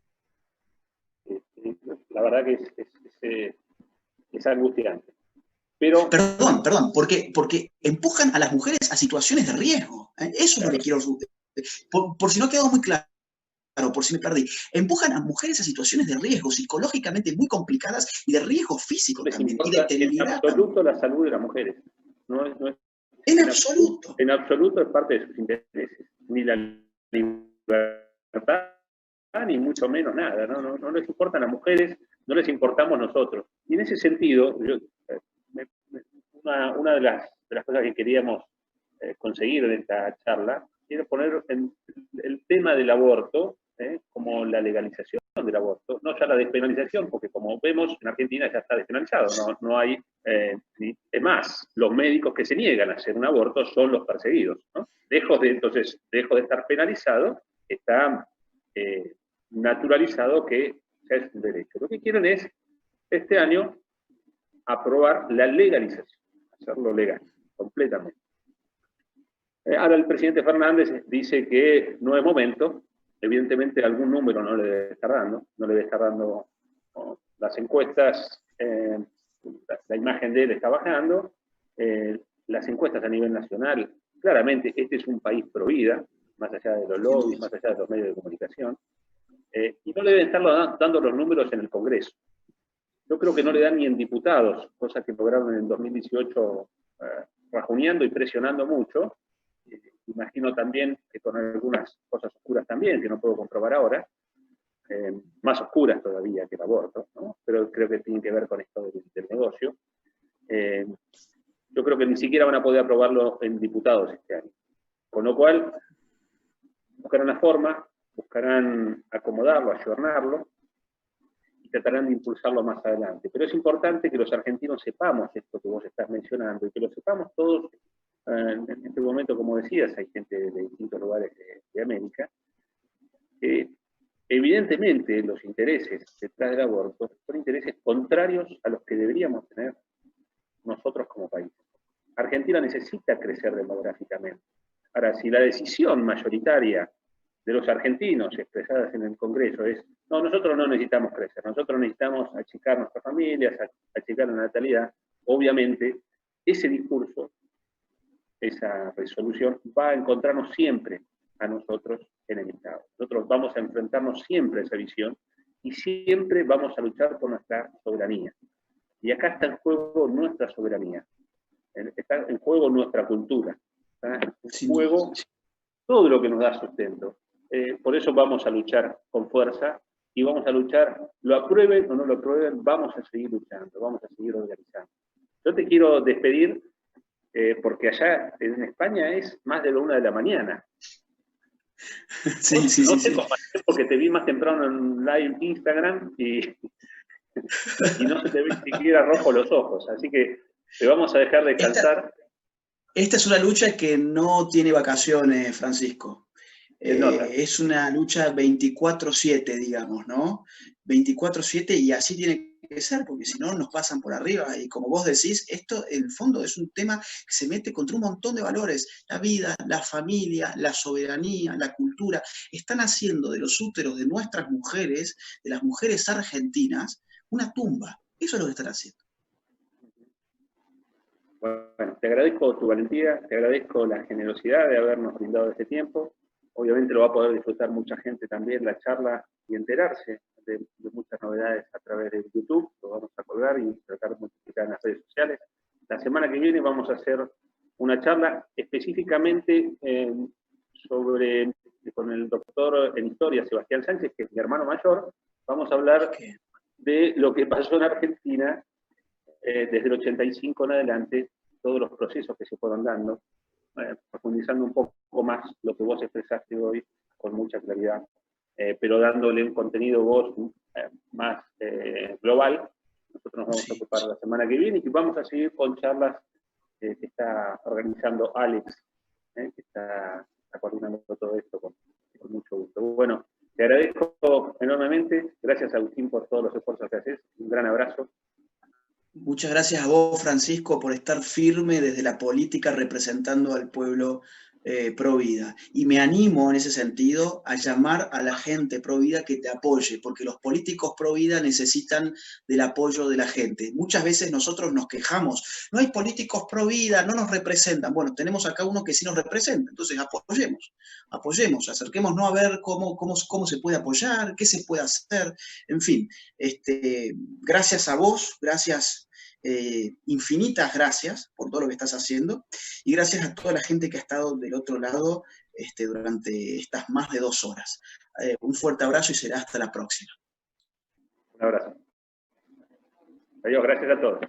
La verdad que es angustiante. Pero, perdón, porque empujan a las mujeres a situaciones de riesgo. Eso es lo que quiero. Por si no ha quedado muy claro, por si me perdí. Empujan a mujeres a situaciones de riesgo psicológicamente muy complicadas y de riesgo físico también. Y de en absoluto la salud de las mujeres. No es en absoluto. En absoluto es parte de sus intereses. Ni la libertad, ni mucho menos nada. No les importan las mujeres, no les importamos nosotros. Y en ese sentido, una de las cosas que queríamos conseguir en esta charla era poner el tema del aborto como la legalización del aborto, no ya la despenalización, porque como vemos en Argentina ya está despenalizado, no hay, es más, los médicos que se niegan a hacer un aborto son los perseguidos, ¿no? Entonces, lejos de estar penalizado, está naturalizado que ya es un derecho. Lo que quieren es, este año, aprobar la legalización, hacerlo legal, completamente. Ahora el presidente Fernández dice que no es momento, evidentemente algún número no le debe estar dando, ¿no? Las encuestas, la imagen de él está bajando, las encuestas a nivel nacional, claramente este es un país pro vida, más allá de los lobbies, más allá de los medios de comunicación, y no le deben estar dando los números en el Congreso. Yo creo que no le dan ni en diputados, cosa que lograron en 2018 rajuneando y presionando mucho. Imagino también que con algunas cosas oscuras también, que no puedo comprobar ahora, más oscuras todavía que el aborto, ¿no? Pero creo que tiene que ver con esto del negocio. Yo creo que ni siquiera van a poder aprobarlo en diputados este año. Con lo cual, buscarán la forma, buscarán acomodarlo, ayornarlo, tratarán de impulsarlo más adelante. Pero es importante que los argentinos sepamos esto que vos estás mencionando, y que lo sepamos todos. En este momento, como decías, hay gente de distintos lugares de América. Evidentemente, los intereses detrás del aborto son intereses contrarios a los que deberíamos tener nosotros como país. Argentina necesita crecer demográficamente. Ahora, si la decisión mayoritaria de los argentinos expresadas en el Congreso es: no, nosotros no necesitamos crecer, nosotros necesitamos achicar nuestras familias, achicar la natalidad, obviamente ese discurso, esa resolución va a encontrarnos siempre a nosotros enemistados. Nosotros vamos a enfrentarnos siempre a esa visión y siempre vamos a luchar por nuestra soberanía. Y acá está en juego nuestra soberanía, está en juego nuestra cultura, está en juego todo lo que nos da sustento. Por eso vamos a luchar con fuerza y vamos a luchar, lo aprueben o no lo aprueben, vamos a seguir luchando, vamos a seguir organizando. Yo te quiero despedir porque allá en España es más de la 1 de la mañana. Sí. Porque te vi más temprano en live Instagram y no se te ve siquiera rojo los ojos, así que te vamos a dejar descansar. Esta es una lucha que no tiene vacaciones, Francisco. Es una lucha 24/7, digamos, ¿no? 24/7, y así tiene que ser, porque si no nos pasan por arriba. Y como vos decís, esto en el fondo es un tema que se mete contra un montón de valores: la vida, la familia, la soberanía, la cultura. Están haciendo de los úteros de nuestras mujeres, de las mujeres argentinas, una tumba. Eso es lo que están haciendo. Bueno, te agradezco tu valentía, te agradezco la generosidad de habernos brindado este tiempo. Obviamente lo va a poder disfrutar mucha gente también la charla y enterarse de muchas novedades a través de YouTube. Lo vamos a colgar y tratar de multiplicar en las redes sociales. La semana que viene vamos a hacer una charla específicamente con el doctor en historia, Sebastián Sánchez, que es mi hermano mayor, vamos a hablar de lo que pasó en Argentina desde el 85 en adelante, todos los procesos que se fueron dando, profundizando un poco más lo que vos expresaste hoy con mucha claridad, pero dándole un contenido vos más global. Nosotros nos vamos a ocupar la semana que viene y vamos a seguir con charlas que está organizando Alex, que está coordinando todo esto con mucho gusto. Bueno, te agradezco enormemente. Gracias, Agustín, por todos los esfuerzos que haces. Un gran abrazo. Muchas gracias a vos, Francisco, por estar firme desde la política representando al pueblo pro vida. Y me animo en ese sentido a llamar a la gente pro vida que te apoye, porque los políticos pro vida necesitan del apoyo de la gente. Muchas veces nosotros nos quejamos, no hay políticos pro vida, no nos representan. Bueno, tenemos acá uno que sí nos representa, entonces apoyemos, acerquémonos a ver cómo se puede apoyar, qué se puede hacer, en fin. Gracias a vos, gracias. Infinitas gracias por todo lo que estás haciendo y gracias a toda la gente que ha estado del otro lado durante estas más de 2 horas. Un fuerte abrazo y será hasta la próxima. Un abrazo. Adiós, gracias a todos.